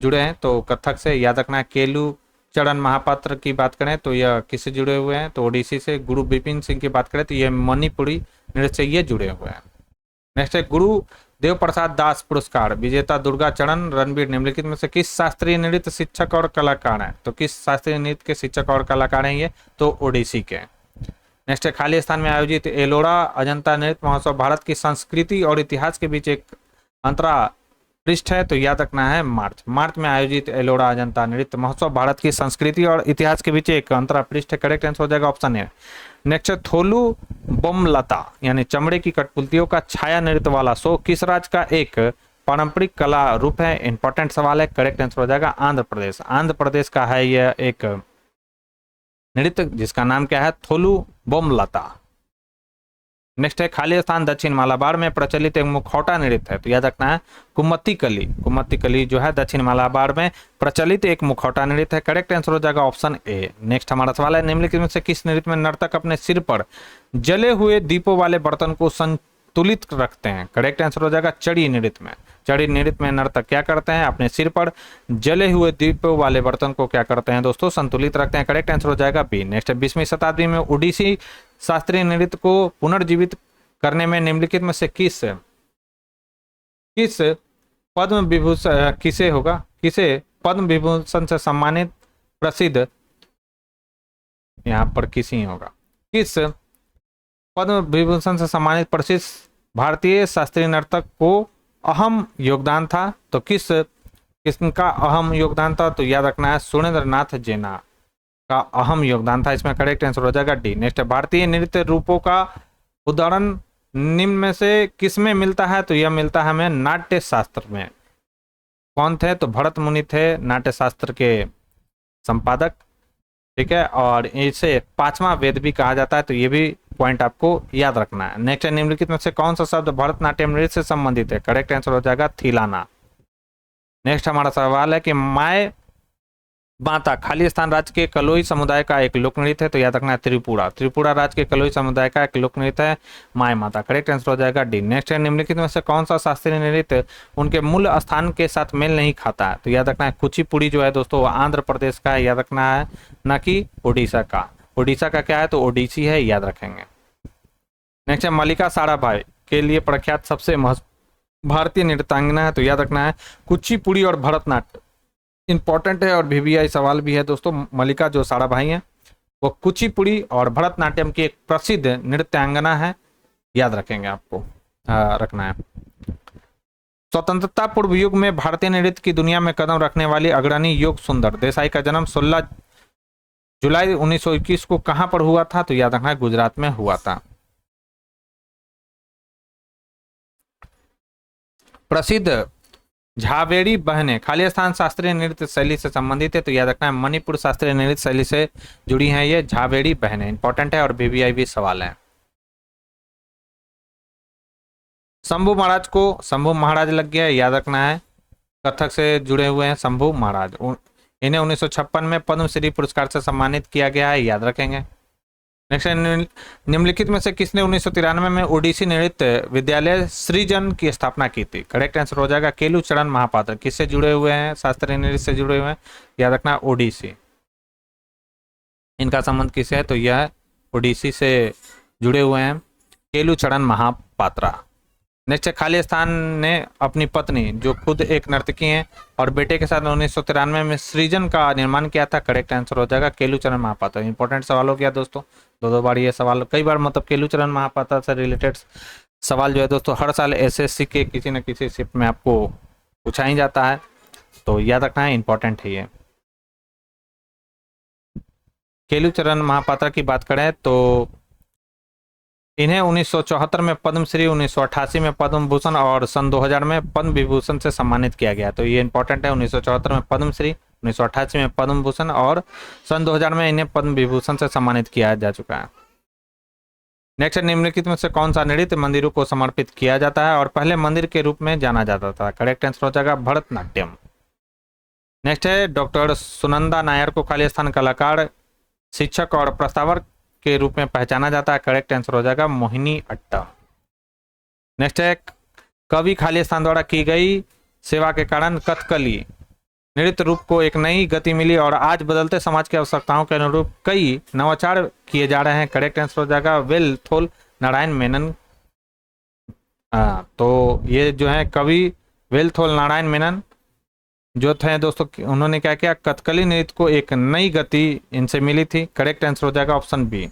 जुड़े हैं? तो कथक से, याद रखना है। केलू चरण महापात्र की बात करें तो यह किससे जुड़े हुए हैं? तो ओडिसी से। गुरु बिपिन सिंह की बात करें तो यह मणिपुरी नृत्य से ये जुड़े हुए हैं। नेक्स्ट है, गुरु देव प्रसाद दास पुरस्कार विजेता दुर्गा चरण रणबीर निम्नलिखित में से किस शास्त्रीय नृत्य शिक्षक और कलाकार हैं? तो किस शास्त्रीय नृत्य के शिक्षक और कलाकार हैं ये? तो ओडिसी के। नेक्स्ट है, खाली स्थान में आयोजित एलोरा अजंता नृत्य महोत्सव भारत की संस्कृति और इतिहास के बीच एक अंतरा पृष्ठ है। तो याद रखना है मार्च में आयोजित एलोरा अजंता नृत्य महोत्सव भारत की संस्कृति और इतिहास के बीच एक अंतरा पृष्ठ है। करेक्ट आंसर हो जाएगा ऑप्शन ए। नेक्स्ट है, थोलू बोमलता यानी चमड़े की कठपुतलियों का छाया नृत्य वाला शो किस राज्य का एक पारंपरिक कला रूप है? इंपॉर्टेंट सवाल है। करेक्ट आंसर हो जाएगा आंध्र प्रदेश। आंध्र प्रदेश का है यह एक नृत्य जिसका नाम क्या है? थोलू बोमलता। नेक्स्ट है, खाली स्थान दक्षिण मालाबार में प्रचलित एक मुखौटा नृत्य है। तो याद रखना है कुम्मत्ती कली जो है दक्षिण मालाबार में प्रचलित एक मुखौटा नृत्य है। करेक्ट आंसर हो जाएगा ऑप्शन ए। नेक्स्ट हमारा सवाल है, निम्नलिखित में से किस नृत्य में नर्तक अपने सिर पर जले हुए दीपों वाले बर्तन को संतुलित रखते हैं? करेक्ट आंसर हो जाएगा चड़ी नृत्य में। चड़ी नृत्य में नर्तक क्या करते हैं? अपने सिर पर जले हुए दीपों वाले बर्तन को क्या करते हैं दोस्तों? संतुलित रखते हैं। करेक्ट आंसर हो जाएगा बी। नेक्स्ट 20वीं शताब्दी में ओडिसी शास्त्रीय नृत्य को पुनर्जीवित करने में निम्नलिखित में से किस पद्म विभूषण किसे पद्म विभूषण से सम्मानित प्रसिद्ध, यहाँ पर किसी होगा, किस पद्म विभूषण से सम्मानित प्रसिद्ध भारतीय शास्त्रीय नर्तक को अहम योगदान था? तो किसका अहम योगदान था? तो याद रखना है सुरेंद्र नाथ जेना का अहम योगदान था। इसमें करेक्ट आंसर हो जाएगा डी। नेक्स्ट भारतीय नृत्य रूपों का उदाहरण निम्न में से किसमें मिलता है? तो यह मिलता है हमें नाट्य शास्त्र में। कौन थे? तो भरत मुनि थे नाट्य शास्त्र के संपादक। ठीक है, और इसे 5वां वेद भी कहा जाता है। तो ये भी पॉइंट आपको याद रखना है। नेक्स्ट निम्नलिखित में से कौन सा शब्द भरतनाट्यम नृत्य से संबंधित है? करेक्ट आंसर हो जाएगा थिलाना। नेक्स्ट हमारा सवाल है कि माय बाता खाली स्थान राज्य के कलोई समुदाय का एक लोक नृत्य है। तो याद रखना है त्रिपुरा राज्य के कलोई समुदाय का एक लोक नृत्य है माय माता। करेक्ट आंसर हो जाएगा डी। नेक्स्ट है, निम्नलिखित में से कौन सा शास्त्रीय नृत्य उनके मूल स्थान के साथ मेल नहीं खाता है? तो याद रखना है कुचिपुड़ी जो है दोस्तों वो आंध्र प्रदेश का है, याद रखना है, ना कि ओडिशा का। ओडिशा का क्या है? तो ओडिसी है, याद रखेंगे। नेक्स्ट है, मल्लिका साराभाई के लिए प्रख्यात सबसे भारतीय नृत्यांगना है। तो याद रखना है कुचिपुड़ी और भरतनाट्यम। इंपॉर्टेंट है और VVI सवाल भी है दोस्तों। मल्लिका जो साराभाई हैं वो कुचिपुड़ी और भरतनाट्यम की एक प्रसिद्ध नृत्यांगना है, याद रखेंगे, आपको रखना है। स्वतंत्रता पूर्व युग में भारतीय नृत्य की दुनिया में कदम रखने वाली अग्रणी योग सुंदर देसाई का जन्म 16 जुलाई 1921 को कहां पर हुआ था? तो याद रखना है गुजरात में हुआ था। प्रसिद्ध झावेरी बहने खाली स्थान शास्त्रीय नृत्य शैली से संबंधित है। तो याद रखना है मणिपुर शास्त्रीय नृत्य शैली से जुड़ी हैं ये झावेरी बहने। इंपॉर्टेंट है और VVI भी सवाल है। शंभू महाराज को शंभू महाराज लग गया, याद रखना है कथक से जुड़े हुए हैं शंभू महाराज। इन्हें 1956 में पद्मश्री पुरस्कार से सम्मानित किया गया है, याद रखेंगे। नेक्स्ट, निम्नलिखित में से किसने 1993 में ओडिसी नृत्य विद्यालय सृजन की स्थापना की थी? करेक्ट आंसर हो जाएगा केलू चरण महापात्र। किससे जुड़े हुए हैं? शास्त्रीय नृत्य से जुड़े हुए हैं, याद रखना ओडिसी। इनका संबंध किससे है? तो यह ओडिसी से जुड़े हुए हैं, केलू चरण महापात्रा। नेक्स्ट, खालिस्तान ने अपनी पत्नी जो खुद एक नर्तकी हैं और बेटे के साथ 1993 में सृजन का निर्माण किया था। करेक्ट आंसर हो जाएगा केलूचरण महापात्र। इंपॉर्टेंट सवाल हो गया दोस्तों, दो बार ये सवाल, कई बार मतलब केलूचरण महापात्र से रिलेटेड सवाल जो है दोस्तों हर साल एसएससी के किसी न किसी शिफ्ट में आपको पूछा ही जाता है, तो याद रखना है, इंपॉर्टेंट है ये। केलूचरण महापात्र की बात करें तो इन्हें 1974 में पद्मश्री, 1988 में पद्म भूषण और सन 2000 में पद्म विभूषण से सम्मानित किया गया। तो ये इंपॉर्टेंट है, 1974 में पद्मश्री, 1988 में पद्म भूषण और सन 2000 में इन्हें पद्म विभूषण से सम्मानित किया जा चुका है। नेक्स्ट, निम्नलिखित में से कौन सा नृत्य मंदिरों को समर्पित किया जाता है और पहले मंदिर के रूप में जाना जाता था? करेक्ट आंसर हो जाएगा भरतनाट्यम। नेक्स्ट है, डॉक्टर सुनंदा नायर को खालिस्तान कलाकार, शिक्षक और प्रस्तावक के रूप में पहचाना जाता है। करेक्ट आंसर हो जाएगा मोहिनी अट्टम। नेक्स्ट है, कवि खालिस्तान द्वारा की गई सेवा के कारण कथकली नृत्य रूप को एक नई गति मिली और आज बदलते समाज की आवश्यकताओं के अनुरूप कई नवाचार किए जा रहे हैं। करेक्ट आंसर हो जाएगा वेलथोल नारायण मेनन। तो ये जो है कवि वेलथोल नारायण मेनन जो थे दोस्तों, उन्होंने क्या किया? कथकली नृत्य को एक नई गति इनसे मिली थी। करेक्ट आंसर हो जाएगा ऑप्शन बी।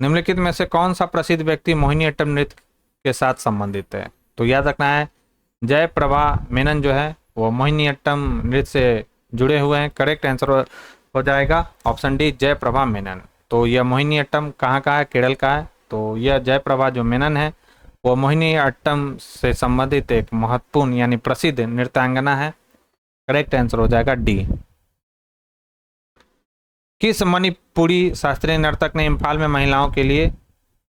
निम्नलिखित में से कौन सा प्रसिद्ध व्यक्ति मोहिनीअट्टम नृत्य के साथ संबंधित है? तो याद रखना है जयप्रभा मेनन जो है वो मोहिनीअट्टम नृत्य से जुड़े हुए हैं। करेक्ट आंसर हो जाएगा ऑप्शन डी जयप्रभा मेनन। तो यह मोहिनीअट्टम कहाँ का है? केरल का है। तो यह जयप्रभा जो मेनन है वो मोहिनीअट्टम से संबंधित एक महत्वपूर्ण यानी प्रसिद्ध नृत्यांगना है। करेक्ट आंसर हो जाएगा डी। किस मणिपुरी शास्त्रीय नर्तक ने इम्फाल में महिलाओं के लिए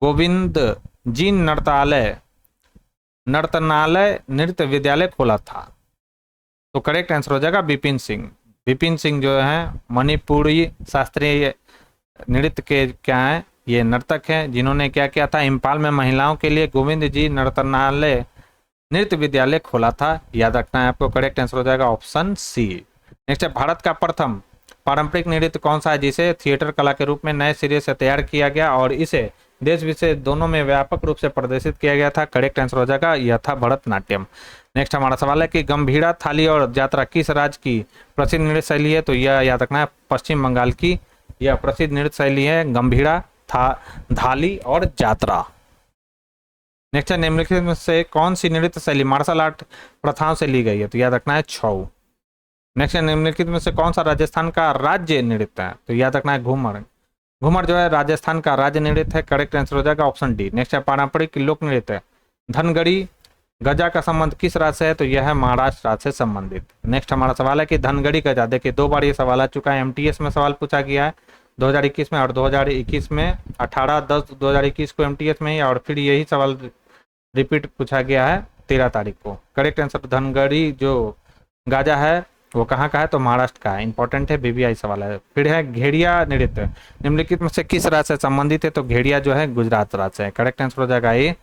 गोविंद जी नर्तनालय नृत्य विद्यालय खोला था? तो करेक्ट आंसर हो जाएगा बिपिन सिंह। बिपिन सिंह जो है मणिपुरी शास्त्रीय नृत्य के क्या है? ये नर्तक हैं जिन्होंने क्या किया था? इम्फाल में महिलाओं के लिए गोविंद जी नर्तनालय नृत्य विद्यालय खोला था। याद रखना है आपको। करेक्ट आंसर हो जाएगा ऑप्शन सी। नेक्स्ट है, भारत का प्रथम पारंपरिक नृत्य कौन सा है जिसे थिएटर कला के रूप में नए सिरे से तैयार किया गया और इसे देश विदेश दोनों में व्यापक रूप से प्रदर्शित किया गया था? करेक्ट आंसर हो जाएगा यह था भरतनाट्यम। नेक्स्ट हमारा सवाल है कि गंभीरा, थाली और यात्रा किस राज्य की प्रसिद्ध नृत्य शैली है? तो यह याद रखना है पश्चिम बंगाल की यह प्रसिद्ध नृत्य शैली है, गंभीरा, थाली और यात्रा। नेक्स्ट है, निम्नलिखित में से कौन सी नृत्य शैली मार्शल आर्ट प्रथाओं से ली गई है? तो याद रखना है छऊ। नेक्स्ट है, निम्नलिखित में से कौन सा राजस्थान का राज्य नृत्य है? तो याद रखना है घूमर। घूमर जो है राजस्थान का राज्य नृत्य है। करेक्ट आंसर हो जाएगा ऑप्शन डी। नेक्स्ट है, पारंपरिक लोक नृत्य धनगढ़ी गजा का संबंध किस राज्य से है? तो यह है महाराष्ट्र राज्य से संबंधित। नेक्स्ट हमारा सवाल है कि धनगढ़ी गजा, देखिए 2 बार ये सवाल आ चुका है, एमटीएस में सवाल पूछा गया है 2021 में और 2021 में 18/10/2021 को एमटीएस में ही, और फिर यही सवाल रिपीट पूछा गया है 13 तारीख को। करेक्ट आंसर धनगढ़ी जो गाजा है वो कहाँ का है? तो महाराष्ट्र का है। इंपॉर्टेंट है, बीबीआई सवाल है। फिर है घेड़िया नृत्य निम्नलिखित में से किस राज्य से संबंधित है? तो घेड़िया जो है गुजरात राज्य से है। करेक्ट आंसर हो जाएगा ए।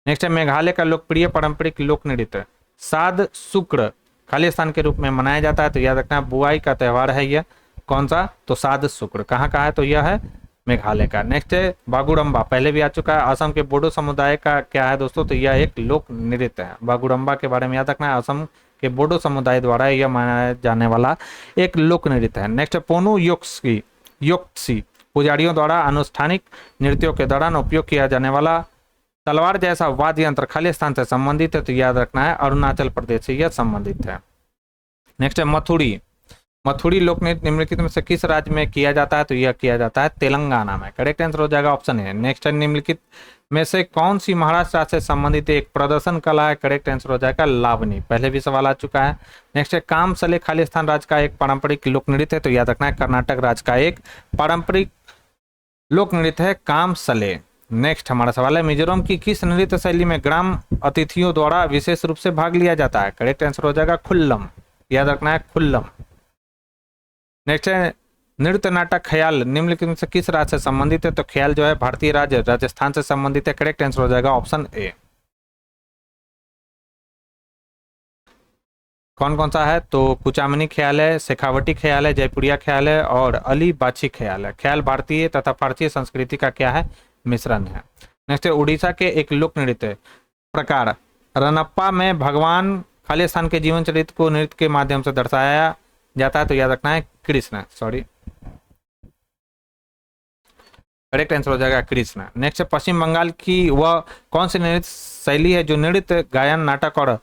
नेक्स्ट है, मेघालय का लोकप्रिय पारंपरिक लोक नृत्य साध शुक्र खालिस्तान के रूप में मनाया जाता है। तो याद रखना बुआई का त्यौहार है यह, कौन सा? तो साध शुक्र। कहाँ का है? तो यह है मेघालय का। नेक्स्ट है बागुड़म्बा, पहले भी आ चुका है, असम के बोडो समुदाय का क्या है दोस्तों? तो यह एक लोक नृत्य है। बागुड़म्बा के बारे में याद रखना है, असम के बोडो समुदाय द्वारा यह मनाया जाने वाला एक लोक नृत्य है। नेक्स्ट है पोनु योक्सी पुजारियों द्वारा अनुष्ठानिक नृत्यों के दौरान उपयोग किया जाने वाला तलवार जैसा वाद्य यंत्र खालिस्तान से संबंधित है। तो याद रखना है अरुणाचल प्रदेश से यह संबंधित है। नेक्स्ट है मथुड़ी लोक नृत्य निम्नलिखित में से किस राज्य में किया जाता है? तो यह किया जाता है तेलंगाना में। करेक्ट आंसर हो जाएगा ऑप्शन है। नेक्स्ट है, निम्नलिखित में से कौन सी महाराष्ट्र राज्य से संबंधित एक प्रदर्शन कला है? करेक्ट आंसर हो जाएगा लावनी, पहले भी सवाल आ चुका है। नेक्स्ट है, कामसले खालिस्तान राज्य का एक पारंपरिक लोक नृत्य है। तो याद रखना है कर्नाटक राज्य का एक पारंपरिक लोक नृत्य है कामसले। नेक्स्ट हमारा सवाल है, मिजोरम की किस नृत्य शैली में ग्राम अतिथियों द्वारा विशेष रूप से भाग लिया जाता है? करेक्ट आंसर हो जाएगा खुल्लम। याद रखना है खुल्लम। नेक्स्ट है नृत्य नाटक ख्याल निम्नलिखित में से किस राज्य से संबंधित है? तो ख्याल जो है भारतीय राज्य राजस्थान से संबंधित है। करेक्ट आंसर हो जाएगा ऑप्शन ए। कौन कौन सा है? तो कुचामनी ख्याल है, शेखावटी ख्याल है, जयपुरिया ख्याल है और अली बाछी ख्याल है। ख्याल भारतीय तथा फारसी संस्कृति का क्या है? मिश्रण है। नेक्स्ट है उड़ीसा के एक लोक नृत्य प्रकार रनप्पा में भगवान खालिस्तान के जीवन चरित्र को नृत्य के माध्यम से दर्शाया जाता है। तो याद रखना है कृष्ण, सॉरी करेक्ट आंसर हो जाएगा कृष्ण। नेक्स्ट है पश्चिम बंगाल की वह कौन सी नृत्य शैली है जो नृत्य गायन नाटक और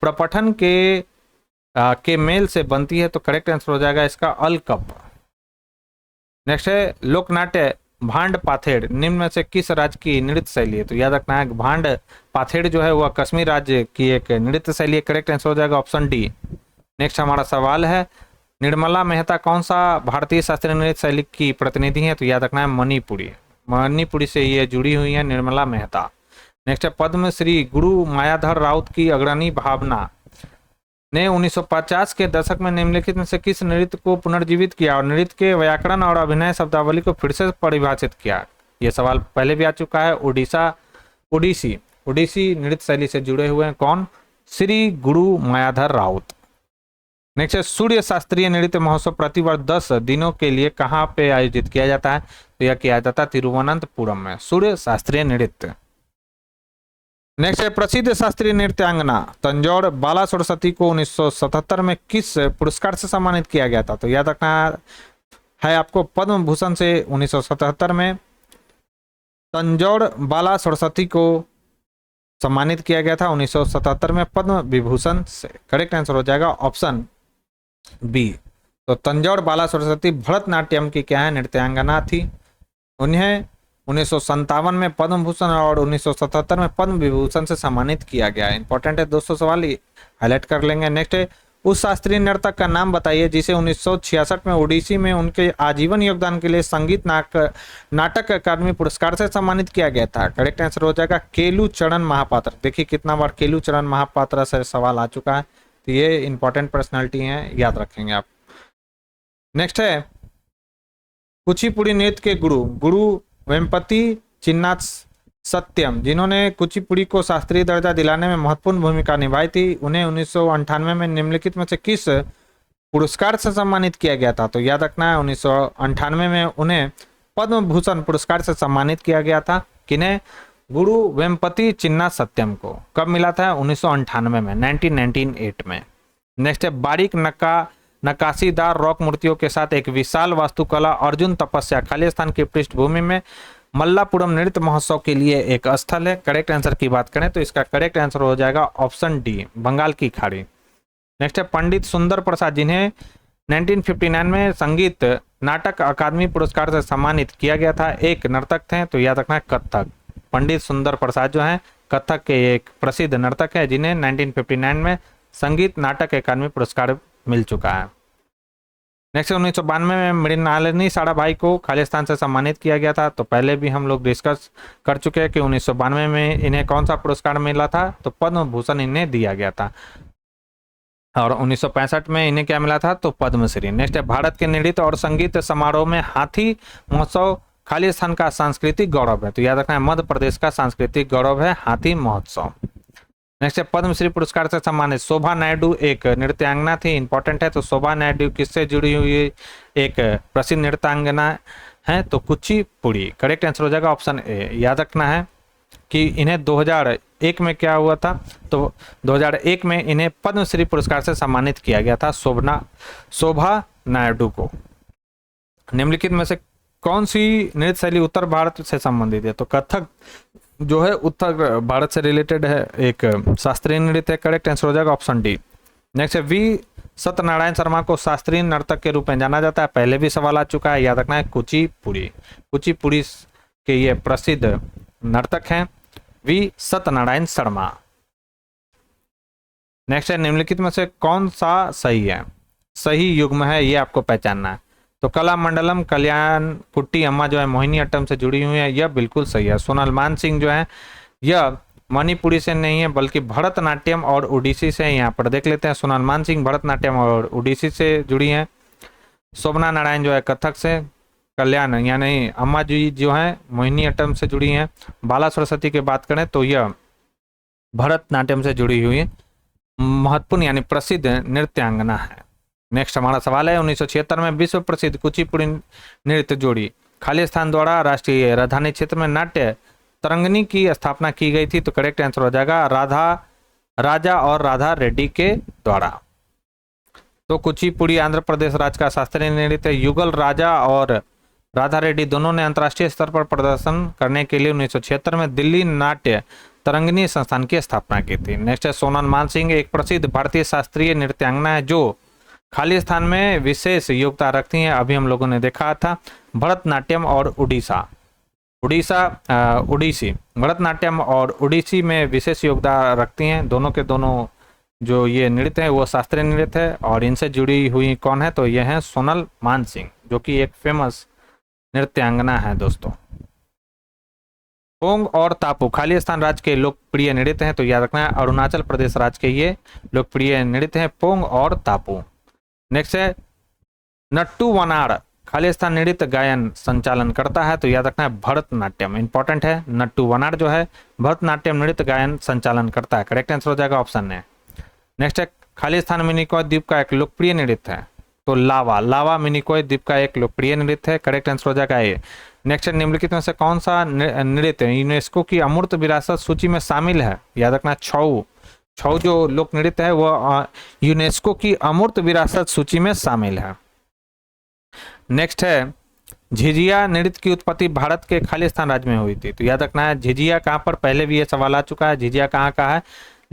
प्रपठन के मेल से बनती है? तो करेक्ट आंसर हो जाएगा इसका अलकप। नेक्स्ट है लोकनाट्य भांड पाथेड़ निम्न में से किस राज्य की नृत्य शैली है? तो याद रखना है भांड पाथेड़ जो है वह कश्मीर राज्य की एक नृत्य शैली है। करेक्ट आंसर हो जाएगा ऑप्शन डी। नेक्स्ट हमारा सवाल है निर्मला मेहता कौन सा भारतीय शास्त्रीय नृत्य शैली की प्रतिनिधि है? तो याद रखना है मणिपुरी। मणिपुरी से ये जुड़ी हुई है निर्मला मेहता। नेक्स्ट है पद्मश्री गुरु मायाधर राउत की अग्रणी भावना ने 1950 के दशक में निम्नलिखित में से किस नृत्य को पुनर्जीवित किया और नृत्य के व्याकरण और अभिनय शब्दावली को फिर से परिभाषित किया? ये सवाल पहले भी आ चुका है। ओडिसी नृत्य शैली से जुड़े हुए हैं कौन? श्री गुरु मायाधर राउत। नेक्स्ट है सूर्य शास्त्रीय नृत्य महोत्सव प्रतिवर्ष 10 दिनों के लिए कहाँ पे आयोजित किया जाता है? तो यह किया जाता है तिरुवनंतपुरम में सूर्य शास्त्रीय नृत्य। नेक्स्ट है प्रसिद्ध शास्त्रीय नृत्यांगना तंजौर बाला सरस्वती को 1977 में किस पुरस्कार से सम्मानित किया गया था? तो याद रखना है आपको पद्म भूषण से 1977 में तंजौर बाला सरस्वती को सम्मानित किया गया था 1977 में पद्म विभूषण से। करेक्ट आंसर हो जाएगा ऑप्शन बी। तो तंजौर बाला सरस्वती भरतनाट्यम की क्या है? नृत्यांगना थी। उन्हें 1957 में पद्म भूषण और 1977 में पद्म विभूषण से सम्मानित किया गया है। इंपॉर्टेंट है दोस्तों, सवाल हाईलाइट कर लेंगे। नेक्स्ट है उस शास्त्रीय नर्तक का नाम बताइए जिसे 1966 में ओडिसी में उनके आजीवन योगदान के लिए संगीत नाटक अकादमी पुरस्कार से सम्मानित किया गया था। करेक्ट आंसर हो जाएगा केलू चरण महापात्र। देखिए कितना बार केलू चरण महापात्र से सवाल आ चुका है, तो ये इंपॉर्टेंट पर्सनालिटी है, याद रखेंगे आप। नेक्स्ट है कुचिपुड़ी नृत्य के गुरु वेम्पति चिन्ना सत्यम जिन्होंने कुचिपुड़ी को शास्त्रीय दर्जा दिलाने में महत्वपूर्ण भूमिका निभाई थी, उन्हें 1998 में निम्नलिखित में से किस पुरस्कार से सम्मानित किया गया था? तो याद रखना है 1998 में उन्हें पद्म भूषण पुरस्कार से सम्मानित किया गया था। किन्हें? गुरु वेम्पति चिन्ना सत्यम को। कब मिला था? 1998 में, 1998 में। नेक्स्ट है बारीक नक्काशीदार रॉक मूर्तियों के साथ एक विशाल वास्तुकला अर्जुन तपस्या खालिस्तान की पृष्ठभूमि में मल्लापुरम नृत्य महोत्सव के लिए एक स्थल है। करेक्ट आंसर की बात करें तो इसका करेक्ट आंसर हो जाएगा ऑप्शन डी, बंगाल की खाड़ी। नेक्स्ट है पंडित सुंदर प्रसाद जिन्हें 1959 में संगीत नाटक अकादमी पुरस्कार से सम्मानित किया गया था, एक नर्तक थे। तो याद रखना है कथक। पंडित सुंदर प्रसाद जो है कथक के एक प्रसिद्ध नर्तक है जिन्हें 1959 में संगीत नाटक अकादमी पुरस्कार मिल चुका है। नेक्स्ट 1992 में मृणालिनी साराभाई को खालिस्तान से सम्मानित किया गया था। तो पहले भी हम लोग डिस्कस कर चुके हैं कि 1992 में इन्हें कौन सा पुरस्कार मिला था? तो पद्म भूषण इन्हें दिया गया था। और 1965 में इन्हें क्या मिला था? तो पद्मश्री। नेक्स्ट है भारत के नृत्य और संगीत समारोह में हाथी महोत्सव खालिस्तान का सांस्कृतिक गौरव है। तो याद रखना है मध्य प्रदेश का सांस्कृतिक गौरव है हाथी महोत्सव। नेक्स्ट है पद्मश्री पुरस्कार से सम्मानित शोभा नायडू एक नृत्यांगना थी। इंपॉर्टेंट है, तो शोभा नायडू किससे जुड़ी हुई एक प्रसिद्ध नृत्यांगना है? तो कुचिपुड़ी। करेक्ट आंसर हो जाएगा ऑप्शन ए। याद रखना है कि इन्हें 2001 में क्या हुआ था? तो 2001 में इन्हें पद्मश्री पुरस्कार से सम्मानित किया गया था शोभा नायडू को। निम्नलिखित में से कौन सी नृत्य शैली उत्तर भारत से संबंधित है? तो कथक जो है उत्तर भारत से रिलेटेड है, एक शास्त्रीय नृत्य है। करेक्ट आंसर हो जाएगा ऑप्शन डी। नेक्स्ट है वी सत्यनारायण शर्मा को शास्त्रीय नर्तक के रूप में जाना जाता है, पहले भी सवाल आ चुका है, याद रखना है कुचिपुड़ी के ये प्रसिद्ध नर्तक हैं वी सत्यनारायण शर्मा। नेक्स्ट है निम्नलिखित में से कौन सा सही युग्म है, ये आपको पहचानना है। तो कला मंडलम कल्याण कुट्टी अम्मा जो है मोहिनी अट्टम से जुड़ी हुई है, यह बिल्कुल सही है। सोनल मान सिंह जो है यह मणिपुरी से नहीं है बल्कि भरतनाट्यम और ओडिसी से। यहाँ पर देख लेते हैं, सोनल मानसिंह भरतनाट्यम और ओडिसी से जुड़ी हैं। शोभना नारायण जो है कथक से। कल्याण यानी अम्मा जी जो है मोहिनीअट्टम से जुड़ी हैं। बाला सरस्वती की बात करें तो यह भरतनाट्यम से जुड़ी हुई महत्वपूर्ण यानी प्रसिद्ध नृत्यांगना है। नेक्स्ट हमारा सवाल है, 1976 में विश्व प्रसिद्ध कुचिपुड़ी नृत्य जोड़ी खाली स्थान द्वारा राष्ट्रीय राजधानी क्षेत्र में नाट्य तरंगिणी की स्थापना की गई थी। तो करेक्ट आंसर हो जाएगा राजा और राधा रेड्डी के द्वारा। तो कुचिपुड़ी आंध्र प्रदेश राज्य का शास्त्रीय नृत्य युगल राजा और राधा रेड्डी दोनों ने अंतर्राष्ट्रीय स्तर पर प्रदर्शन करने के लिए 1976 में दिल्ली नाट्य तरंगिणी संस्थान की स्थापना की थी। नेक्स्ट है, सोनल मानसिंह एक प्रसिद्ध भारतीय शास्त्रीय नृत्यांगना है जो खाली स्थान में विशेष योगदान रखती हैं। अभी हम लोगों ने देखा था भरतनाट्यम और ओडिसी भरतनाट्यम और ओडिसी में विशेष योगदान रखती हैं। दोनों के दोनों जो ये नृत्य है वो शास्त्रीय नृत्य है और इनसे जुड़ी हुई कौन है, तो ये है सोनल मानसिंह जो कि एक फेमस नृत्यांगना है दोस्तों। पोंग और तापू खाली स्थान राज्य के लोकप्रिय नृत्य हैं। तो याद रखना है अरुणाचल प्रदेश राज्य के ये लोकप्रिय नृत्य हैं पोंग और तापू। नेक्स्ट है, नट्टू वनाड़ खाली स्थान नृत्य गायन संचालन करता है। तो याद रखना है भरतनाट्यम, इंपॉर्टेंट है। नट्टू वनाड़ जो है भरतनाट्यम नृत्य गायन संचालन करता है। करेक्ट आंसर हो जाएगा ऑप्शन है। नेक्स्ट है, खाली स्थान मिनिकॉय द्वीप का एक लोकप्रिय नृत्य है। तो लावा मिनिकॉय द्वीप का एक लोकप्रिय नृत्य है। करेक्ट आंसर हो जाएगा ये। नेक्स्ट है, निम्नलिखित में से कौन सा नृत्य यूनेस्को की अमूर्त विरासत सूची में शामिल है। याद रखना छऊ जो लोक नृत्य है वो यूनेस्को की अमूर्त विरासत सूची में शामिल है। नेक्स्ट है, झिझिया नृत्य की उत्पत्ति भारत के खालिस्तान राज्य में हुई थी। तो याद रखना है झिझिया कहाँ पर, पहले भी ये सवाल आ चुका है, झिझिया कहाँ का है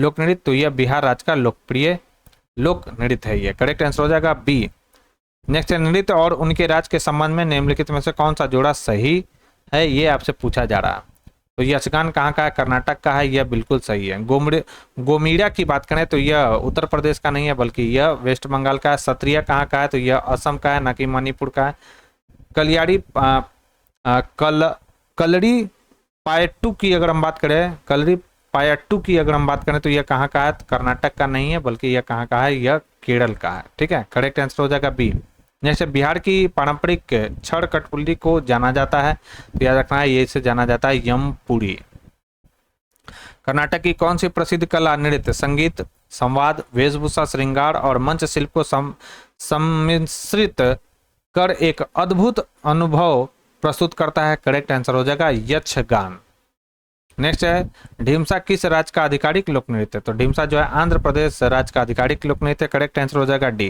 लोक नृत्य, तो यह बिहार राज्य का लोकप्रिय लोक नृत्य है ये। करेक्ट आंसर हो जाएगा बी। नेक्स्ट है, नृत्य और उनके राज्य के संबंध में निम्नलिखित में से कौन सा जोड़ा सही है, ये आपसे पूछा जा रहा है। तो यक्षगान कहाँ का है, कर्नाटक का है, यह बिल्कुल सही है। गोमीड़ा की बात करें तो यह उत्तर प्रदेश का नहीं है बल्कि यह वेस्ट बंगाल का है। सत्रिया कहाँ का है, तो यह असम का है, न कि मणिपुर का है। कलियाड़ी कलड़ी पायट्टू की अगर हम बात करें, कलड़ी पायट्टू की अगर हम बात करें तो यह कहाँ का है, तो कर्नाटक का नहीं है बल्कि यह कहाँ का है, यह केरल का है। ठीक है, करेक्ट आंसर हो जाएगा बी। नेक्स्ट बिहार की पारंपरिक छड़ कठपुतली को जाना जाता है। तो याद रखना है ये से जाना जाता है यमपुरी। कर्नाटक की कौन सी प्रसिद्ध कला नृत्य संगीत, संवाद, वेशभूषा, श्रृंगार और मंच शिल्प को सम्मिश्रित कर एक अद्भुत अनुभव प्रस्तुत करता है। करेक्ट आंसर हो जाएगा यक्षगान। नेक्स्ट है, ढीमसा किस राज्य का आधिकारिक लोक नृत्य, तो ढीमसा जो है आंध्र प्रदेश राज्य का आधिकारिक लोक नृत्य। करेक्ट आंसर हो जाएगा डी।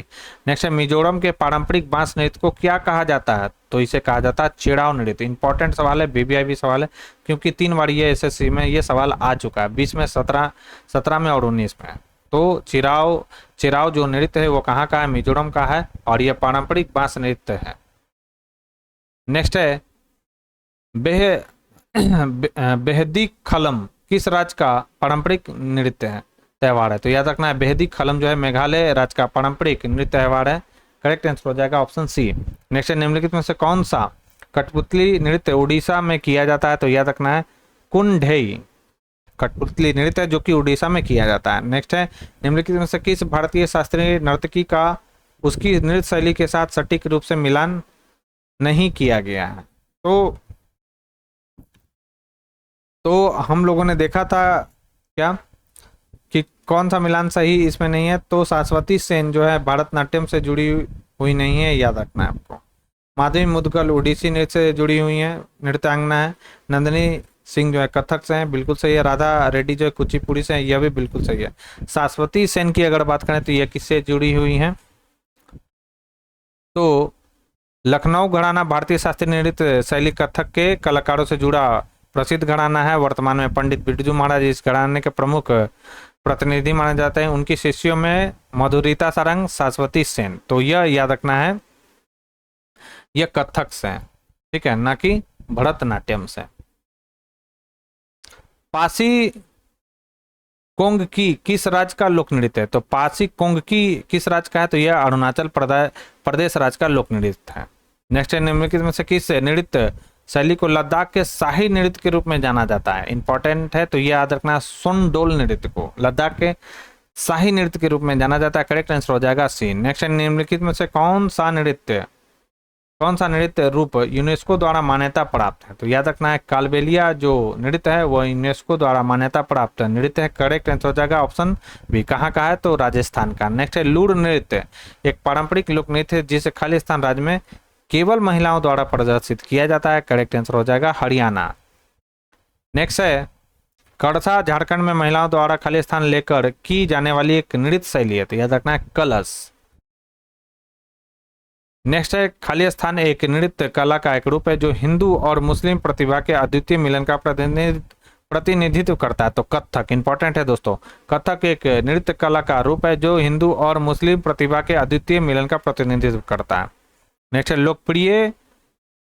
नेक्स्ट है, मिजोरम के पारंपरिक बांस नृत्य को क्या कहा जाता है, तो इसे कहा जाता है चिड़ाव नृत्य। इंपॉर्टेंट सवाल है, बीबीआईबी सवाल है क्योंकि 3 बार ये एसएससी में ये सवाल आ चुका है, 20 में, 17 में और 19 में। तो चिराव जो नृत्य है वो कहाँ का है, मिजोरम का है और यह पारंपरिक बांस नृत्य है। नेक्स्ट है, बेहदी खलम किस राज्य का पारंपरिक नृत्य है, त्यौहार है। तो याद रखना है बेहदी खलम जो है मेघालय राज्य का पारंपरिक नृत्य त्यौहार है। करेक्ट आंसर हो जाएगा ऑप्शन सी। नेक्स्ट है, निम्नलिखित में से कौन सा कठपुतली नृत्य उड़ीसा में किया जाता है, तो याद रखना है कुंढई कठपुतली नृत्य जो कि उड़ीसा में किया जाता है। नेक्स्ट है, निम्नलिखित में से किस भारतीय शास्त्रीय नर्तकी का उसकी नृत्य शैली के साथ सटीक रूप से मिलान नहीं किया गया है। तो हम लोगों ने देखा था क्या कि कौन सा मिलान सही इसमें नहीं है, तो शाश्वती सेन जो है भरतनाट्यम से जुड़ी हुई नहीं है, याद रखना है आपको। माधवी मुदगल ओडिसी नृत्य से जुड़ी हुई है, नृत्यांगना है। नंदिनी सिंह जो है कथक से है, बिल्कुल सही है। राधा रेड्डी जो है कुचिपुड़ी से है, यह भी बिल्कुल सही है। शाश्वती सेन की अगर बात करें तो यह किससे जुड़ी हुई है, तो लखनऊ घराना भारतीय शास्त्रीय नृत्य शैली कथक के कलाकारों से जुड़ा प्रसिद्ध घराना है। वर्तमान में पंडित बिरजू महाराज इस घराने के प्रमुख प्रतिनिधि माने जाते हैं। उनकी शिष्यों में मधुरिता सारंग, शाश्वती सेन। तो यह याद रखना है यह कथक से है, ठीक है, ना कि भरतनाट्यम से। पासी कोंगकी किस राज्य का लोक नृत्य है, तो पासी कोंगकी किस राज्य का है, तो यह अरुणाचल प्रदेश राज्य का लोक नृत्य है। नेक्स्ट है, निम्नलिखित में से किस नृत्य शैली को लद्दाख के शाही नृत्य के रूप में जाना जाता है। इंपॉर्टेंट है, तो ये याद रखना, सुनडोल नृत्य को लद्दाख के शाही नृत्य के रूप में जाना जाता है। करेक्ट आंसर हो जाएगा सी। नेक्स्ट, निम्नलिखित में से कौन सा नृत्य रूप यूनेस्को द्वारा मान्यता प्राप्त है? तो याद रखना है, कालबेलिया जो नृत्य है वह यूनेस्को द्वारा मान्यता प्राप्त नृत्य है। करेक्ट आंसर हो जाएगा ऑप्शन बी। कहाँ का है? तो राजस्थान का। नेक्स्ट है लूड़ नृत्य, एक पारंपरिक लोक नृत्य है जिसे खालिस्तान राज्य में केवल महिलाओं द्वारा प्रदर्शित किया जाता है। करेक्ट आंसर हो जाएगा हरियाणा। नेक्स्ट है कड़सा, झारखंड में महिलाओं द्वारा खालिस्तान लेकर की जाने वाली एक नृत्य शैली है। तो याद रखना है कलश। नेक्स्ट है खालिस्तान एक नृत्य कला का एक रूप है जो हिंदू और मुस्लिम प्रतिभा के अद्वितीय मिलन का प्रतिनिधित्व करता है। तो कथक इंपॉर्टेंट है दोस्तों, कथक एक नृत्य कला का रूप है जो हिंदू और मुस्लिम प्रतिभा के अद्वितीय मिलन का प्रतिनिधित्व करता है। नेक्स्ट है लोकप्रिय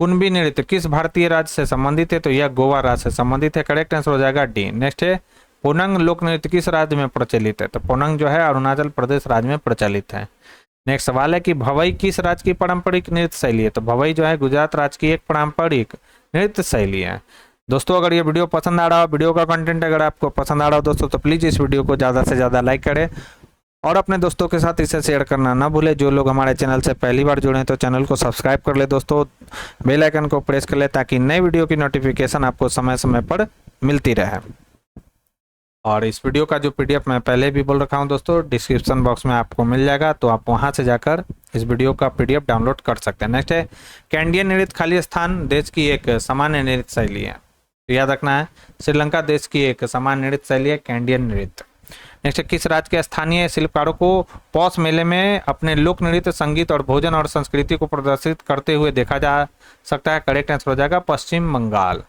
कुणबी नृत्य किस भारतीय राज्य से संबंधित है? तो यह गोवा राज्य से संबंधित है। करेक्ट आंसर हो जाएगा डी। नेक्स्ट है पोनंग लोक नृत्य किस राज्य में प्रचलित है? तो पोनंग जो है अरुणाचल प्रदेश राज्य में प्रचलित है। नेक्स्ट सवाल है कि भवई किस राज्य की पारंपरिक नृत्य शैली है? तो भवई जो है गुजरात राज्य की एक पारंपरिक नृत्य शैली है। दोस्तों अगर ये वीडियो पसंद आ रहा हो, वीडियो का कंटेंट अगर आपको पसंद आ रहा हो दोस्तों, तो प्लीज इस वीडियो को ज़्यादा से ज़्यादा लाइक करें और अपने दोस्तों के साथ इसे शेयर करना ना भूले। जो लोग हमारे चैनल से पहली बार जुड़े हैं तो चैनल को सब्सक्राइब कर ले दोस्तों, बेल आइकन को प्रेस कर ले ताकि नई वीडियो की नोटिफिकेशन आपको समय समय पर मिलती रहे। और इस वीडियो का जो पीडीएफ मैं पहले भी बोल रखा हूं दोस्तों, डिस्क्रिप्शन बॉक्स में आपको मिल जाएगा, तो आप वहां से जाकर इस वीडियो का पीडीएफ डाउनलोड कर सकते हैं। नेक्स्ट है कैंडियन नृत्य खालिस्तान देश की एक सामान्य नृत्य शैली है। तो याद रखना है श्रीलंका देश की एक सामान्य नृत्य शैली है कैंडियन नृत्य। नेक्स्ट किस राज्य के स्थानीय शिल्पकारों को पौष मेले में अपने लोक नृत्य, संगीत और भोजन और संस्कृति को प्रदर्शित करते हुए देखा जा सकता है? करेक्ट आंसर हो जाएगा पश्चिम बंगाल।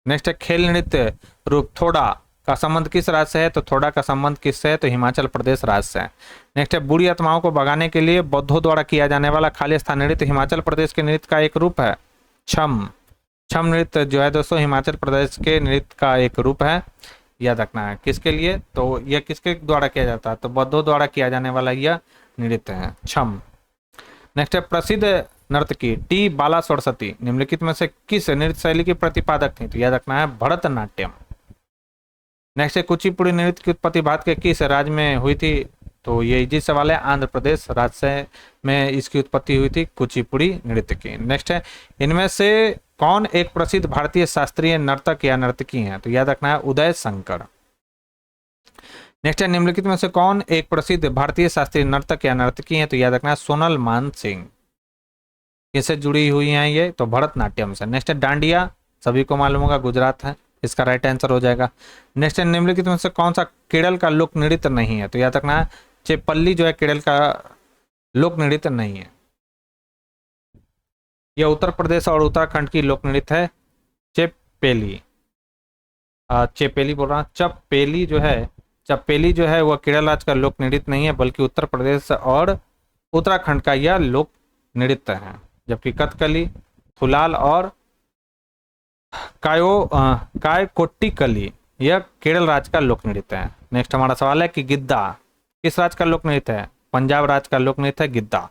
नेक्स्ट है खेल नृत्य रूप थोड़ा का संबंध किस राज्य से है? तो थोड़ा का संबंध किससे है? तो हिमाचल प्रदेश राज्य से है। नेक्स्ट है बुरी आत्माओं को भगाने के लिए बौद्धों द्वारा किया जाने वाला खालिस्तान नृत्य हिमाचल प्रदेश के नृत्य का एक रूप है। छम नृत्य जो है दोस्तों हिमाचल प्रदेश के नृत्य का एक रूप है। याद रखना है किसके लिए? तो यह किसके द्वारा किया जाता है? तो बौद्धों द्वारा किया जाने वाला यह नृत्य है छम। नेक्स्ट है प्रसिद्ध नर्तकी टी बाला सरस्वती निम्नलिखित में से किस नृत्य शैली की प्रतिपादक थी? तो याद रखना है भरतनाट्यम। नेक्स्ट है कुचिपुड़ी नृत्य की उत्पत्ति भारत के किस राज्य में हुई थी? तो ये इजी सवाल है, आंध्र प्रदेश राज्य में इसकी उत्पत्ति हुई थी कुचिपुड़ी नृत्य की। नेक्स्ट है इनमें से कौन एक प्रसिद्ध भारतीय शास्त्रीय नर्तक या नर्तकी हैं? तो याद रखना है उदय शंकर। नेक्स्ट है निम्नलिखित में से कौन एक प्रसिद्ध भारतीय शास्त्रीय नर्तक या नर्तकी हैं? तो याद रखना है सोनल मान सिंह। किससे जुड़ी हुई हैं ये? तो भरतनाट्यम से। नेक्स्ट है डांडिया, सभी को मालूम होगा गुजरात है, इसका राइट आंसर हो जाएगा। नेक्स्ट है निम्नलिखित में से कौन सा केरल का लोक नृत्य नहीं है? तो याद रखना है चेपल्ली जो है केरल का लोक नृत्य नहीं है। यह उत्तर प्रदेश और उत्तराखंड की लोक नृत्य है चेपेली। चेपेली बोल रहा हूँ, चप्पेली जो है वह केरल राज्य का लोक नृत्य नहीं है बल्कि उत्तर प्रदेश और उत्तराखंड का यह लोक नृत्य है। जबकि कथकली, थुलाल और कायकोट्टिकली यह केरल राज्य का लोक नृत्य है। नेक्स्ट हमारा सवाल है कि गिद्दा किस राज्य का लोक नृत्य है? पंजाब राज्य का लोक नृत्य है गिद्दा।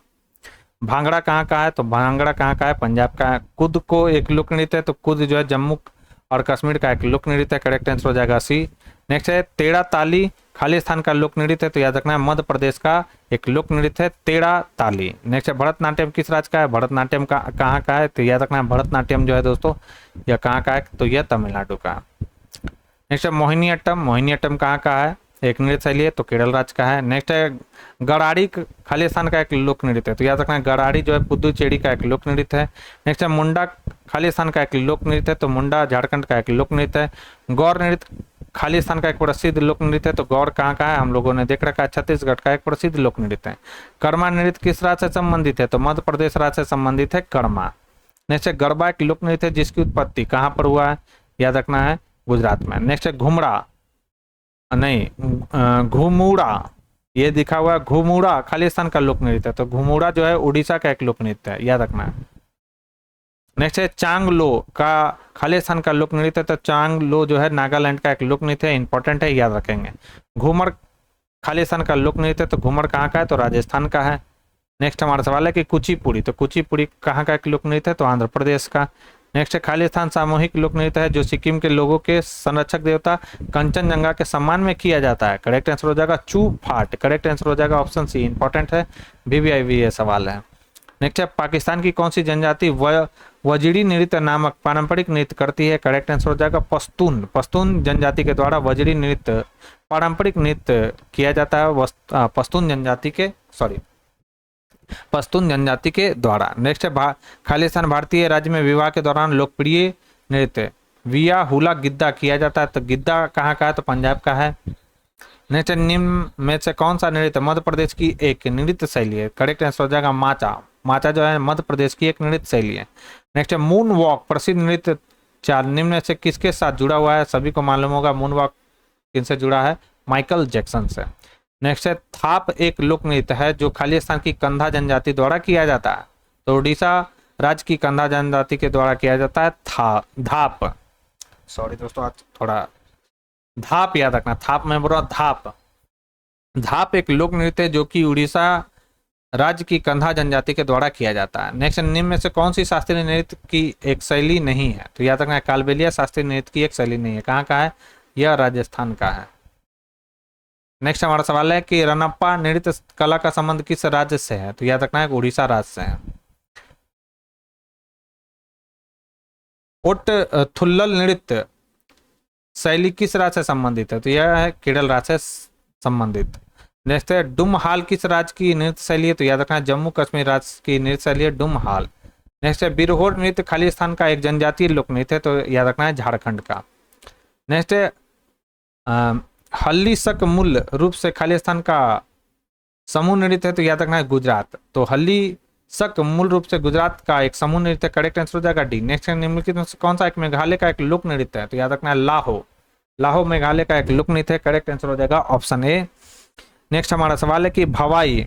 भांगड़ा कहाँ का है? तो भांगड़ा कहाँ का है? पंजाब का है। कुद को एक लोक नृत्य है, तो कुद जो है जम्मू और कश्मीर का एक लोक नृत्य है। करेक्ट आंसर हो जाएगा सी। नेक्स्ट है तेड़ा ताली खालिस्तान का लोक नृत्य है, तो याद रखना है मध्य प्रदेश का एक लोक नृत्य है तेड़ा ताली। नेक्स्ट है भरतनाट्यम किस राज्य का है? भरतनाट्यम का कहाँ का है? तो याद रखना है भरतनाट्यम जो है दोस्तों यह कहाँ का है? तो यह तमिलनाडु का। नेक्स्ट है मोहिनीअट्टम कहाँ का है? एक नृत्य शैली है, तो केरल राज्य का है। नेक्स्ट है गराड़ी खालिस्तान का एक लोक नृत्य है, तो याद रखना है गराड़ी जो है पुदुचेरी का एक लोक नृत्य है। नेक्स्ट है मुंडा खालिस्तान का एक लोक नृत्य है, तो मुंडा झारखंड का एक लोक नृत्य है। गौर नृत्य खालिस्तान का एक प्रसिद्ध लोक नृत्य है, तो गौर कहाँ का है? हम लोगों ने देख रखा है छत्तीसगढ़ का एक प्रसिद्ध लोक नृत्य है। कर्मा नृत्य किस राज्य से संबंधित है? तो मध्य प्रदेश राज्य से संबंधित है कर्मा। नेक्स्ट है गरबा एक लोक नृत्य है जिसकी उत्पत्ति कहाँ पर हुआ है? याद रखना है गुजरात में। नेक्स्ट है घुमुड़ा, ये दिखा हुआ है घुमुड़ा खालिस्तान का लोक नृत्य है, तो घुमुड़ा जो है उड़ीसा का एक लोक नृत्य है, याद रखना है। नेक्स्ट है चांगलो का खालिस्तान का लोक नृत्य है, तो चांगलो जो है नागालैंड का एक लोक नृत्य है, इंपॉर्टेंट है, याद रखेंगे। घूमर खालिस्तान का लोक नृत्य है, तो घूमर कहाँ का है? तो राजस्थान का है। नेक्स्ट हमारा सवाल है कि कुचिपुड़ी, तो कुचिपुड़ी कहाँ का एक लोक नृत्य है? तो आंध्र प्रदेश का। नेक्स्ट है खालिस्तान सामूहिक लोक नृत्य है जो सिक्किम के लोगों के संरक्षक देवता कंचनजंगा के सम्मान में किया जाता है। करेक्ट आंसर हो जाएगा चू फाट। करेक्ट आंसर हो जाएगा ऑप्शन सी, इंपॉर्टेंट है, VVIV ये सवाल है। नेक्स्ट है पाकिस्तान की कौन सी जनजाति वजीरी नृत्य नामक पारंपरिक नृत्य करती है। करेक्ट आंसर हो जाएगा पश्तून। पश्तून जनजाति के द्वारा वजीरी नृत्य पारंपरिक नृत्य किया जाता है पश्तून जनजाति के द्वारा। नेक्स्ट है खालिस्तान भारतीय राज्य में विवाह के दौरान लोकप्रिय नृत्य विया हुला गिद्दा किया जाता है। तो गिद्दा कहाँ का है, तो पंजाब का है। नेक्स्ट है निम्न में से कौन सा नृत्य मध्य प्रदेश की एक नृत्य शैली है। करेक्ट आंसर हो जाएगा माचा। माचा जो है मध्य प्रदेश की एक नृत्य शैली है। नेक्स्ट है मून वॉक प्रसिद्ध नृत्य चार निम्न में से किसके साथ जुड़ा हुआ है। सभी को मालूम होगा मून वॉक किनसे जुड़ा है, माइकल जैक्सन से। नेक्स्ट है थाप एक लोक नृत्य है जो खालिस्तान की कंधा जनजाति द्वारा किया जाता है। तो उड़ीसा राज्य की कंधा जनजाति के द्वारा किया जाता है धाप। सॉरी दोस्तों, आज थोड़ा धाप याद रखना, थाप में बोल रहा धाप। धाप एक लोक नृत्य है जो कि उड़ीसा राज्य की कंधा जनजाति के द्वारा किया जाता है। नेक्स्ट निम्न में से कौन सी शास्त्रीय नृत्य की एक शैली नहीं है। तो याद रखना है कालबेलिया शास्त्रीय नृत्य की एक शैली नहीं है। कहाँ का है, यह राजस्थान का है। नेक्स्ट हमारा सवाल है कि रनप्पा नृत्य कला का संबंध किस राज्य से है। तो याद रखना है उड़ीसा राज्य से है। ओट थुल्लल नृत्य शैली किस राज्य से संबंधित है। तो यह है केरल राज्य से संबंधित। नेक्स्ट है डुम हाल किस राज्य की नृत्य शैली है। तो याद रखना जम्मू कश्मीर राज्य की नृत्य शैली है डुम हाल। नेक्स्ट है बिरहोर नृत्य खालिस्तान का एक जनजातीय लोक नृत्य है। तो याद रखना है झारखंड का। नेक्स्ट है हल्ली शक मूल रूप से खालिस्तान का समूह नृत्य है। तो याद रखना है गुजरात। तो हल्ली शक मूल रूप से गुजरात का एक समूह नृत्य। करेक्ट आंसर हो जाएगा डी। नेक्स्ट निम्नलिखित में से कौन सा एक मेघालय का एक लोक नृत्य है। तो याद रखना है लाहो। लाहो मेघालय का एक लोक नृत्य है। करेक्ट आंसर हो जाएगा ऑप्शन ए। नेक्स्ट हमारा सवाल है कि भवाई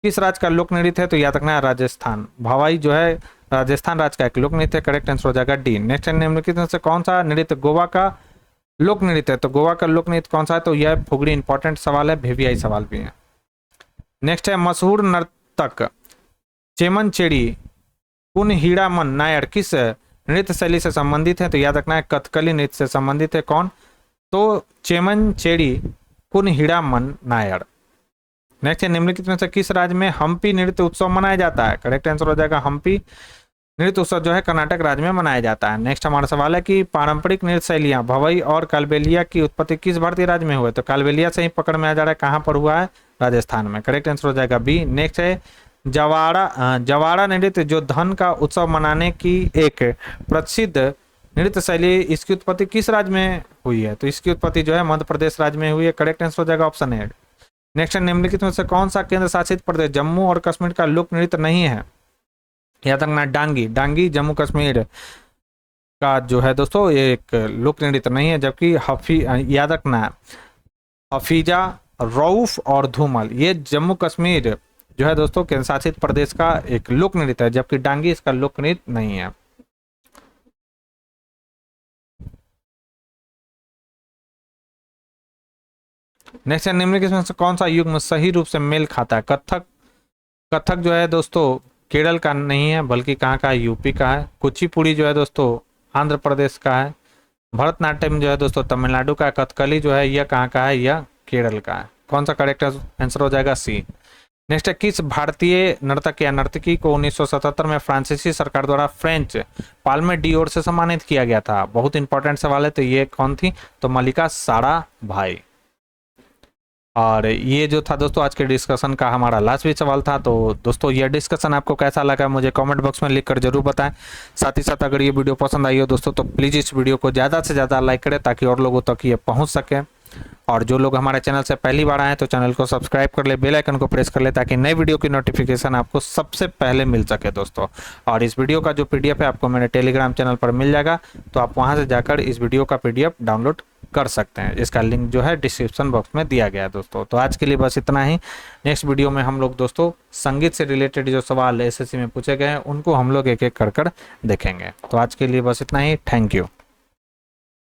किस राज्य का लोक नृत्य है। तो याद रखना है राजस्थान। भवाई जो है राजस्थान राज्य का एक लोक नृत्य है। करेक्ट आंसर हो जाएगा डी। नेक्स्ट निम्नलिखित में से कौन सा नृत्य गोवा का लोक नृत्य है। तो गोवा का लोक नृत्य कौन सा है। तो यह फुगड़ी। इंपॉर्टेंट सवाल है, VVI सवाल भी है। नेक्स्ट है मशहूर नर्तक चेमनचेड़ी कुनहीरामन नायर किस नृत्य शैली से संबंधित है। तो याद रखना है कथकली नृत्य से संबंधित है। कौन, तो चेमनचेड़ी कुनहीरामन नायर। नेक्स्ट है निम्नलिखित में से किस राज्य में हम्पी नृत्य उत्सव मनाया जाता है। करेक्ट आंसर हो जाएगा हम्पी नृत्य उत्सव जो है कर्नाटक राज्य में मनाया जाता है। नेक्स्ट हमारा सवाल है कि पारंपरिक नृत्य शैलियां भवई और कालबेलिया की उत्पत्ति किस भारतीय राज्य में हुई। तो कालबेलिया से ही पकड़ में आ जा रहा है, कहाँ पर हुआ है, राजस्थान में। करेक्ट आंसर हो जाएगा बी। नेक्स्ट है जवाड़ा नृत्य जो धन का उत्सव मनाने की एक प्रसिद्ध नृत्य शैली, इसकी उत्पत्ति किस राज्य में हुई है। तो इसकी उत्पत्ति जो है मध्य प्रदेश राज्य में हुई है। करेक्ट आंसर हो जाएगा ऑप्शन ए। नेक्स्ट निम्नलिखित में से कौन सा केंद्र शासित प्रदेश जम्मू और कश्मीर का लोक नृत्य नहीं है। याद रखना डांगी। डांगी जम्मू कश्मीर का जो है दोस्तों एक लोक नृत्य नहीं है। जबकि याद रखना हफीजा, रऊफ और धूमल ये जम्मू कश्मीर जो है दोस्तों केंद्र शासित प्रदेश का एक लोक नृत्य है, जबकि डांगी इसका लोक नृत्य नहीं है। नेक्स्ट निम्नलिखित में से कौन सा युग्म सही रूप से मेल खाता है। कथक जो है दोस्तों केरल का नहीं है, बल्कि कहाँ का है, यूपी का है। कुचिपुड़ी जो है दोस्तों आंध्र प्रदेश का है। भरतनाट्यम जो है दोस्तों तमिलनाडु का। कथकली जो है यह कहाँ का है, यह केरल का है। कौन सा करेक्ट आंसर हो जाएगा सी। नेक्स्ट है किस भारतीय नर्तक या नर्तकी को 1977 में फ्रांसीसी सरकार द्वारा फ्रेंच पाल्मे डियोर से सम्मानित किया गया था। बहुत इंपॉर्टेंट सवाल है। तो ये कौन थी, तो मल्लिका साराभाई। और ये जो था दोस्तों आज के डिस्कशन का हमारा लास्ट भी सवाल था। तो दोस्तों ये डिस्कशन आपको कैसा लगा मुझे कमेंट बॉक्स में लिख कर जरूर बताएं। साथ ही साथ अगर ये वीडियो पसंद आई हो दोस्तों तो प्लीज़ इस वीडियो को ज़्यादा से ज़्यादा लाइक करें ताकि और लोगों तक ये पहुंच सके। और जो लोग हमारे चैनल से पहली बार आए तो चैनल को सब्सक्राइब कर ले, बेल आइकन को प्रेस कर ले ताकि नई वीडियो की नोटिफिकेशन आपको सबसे पहले मिल सके दोस्तों। और इस वीडियो का जो PDF है आपको मेरे टेलीग्राम चैनल पर मिल जाएगा, तो आप वहां से जाकर इस वीडियो का PDF डाउनलोड कर सकते हैं। इसका लिंक जो है डिस्क्रिप्शन बॉक्स में दिया गया है दोस्तों। तो आज के लिए बस इतना ही। नेक्स्ट वीडियो में हम लोग दोस्तों संगीत से रिलेटेड जो सवाल SSC में पूछे गए हैं उनको हम लोग एक एक कर देखेंगे। तो आज के लिए बस इतना ही। Thank you.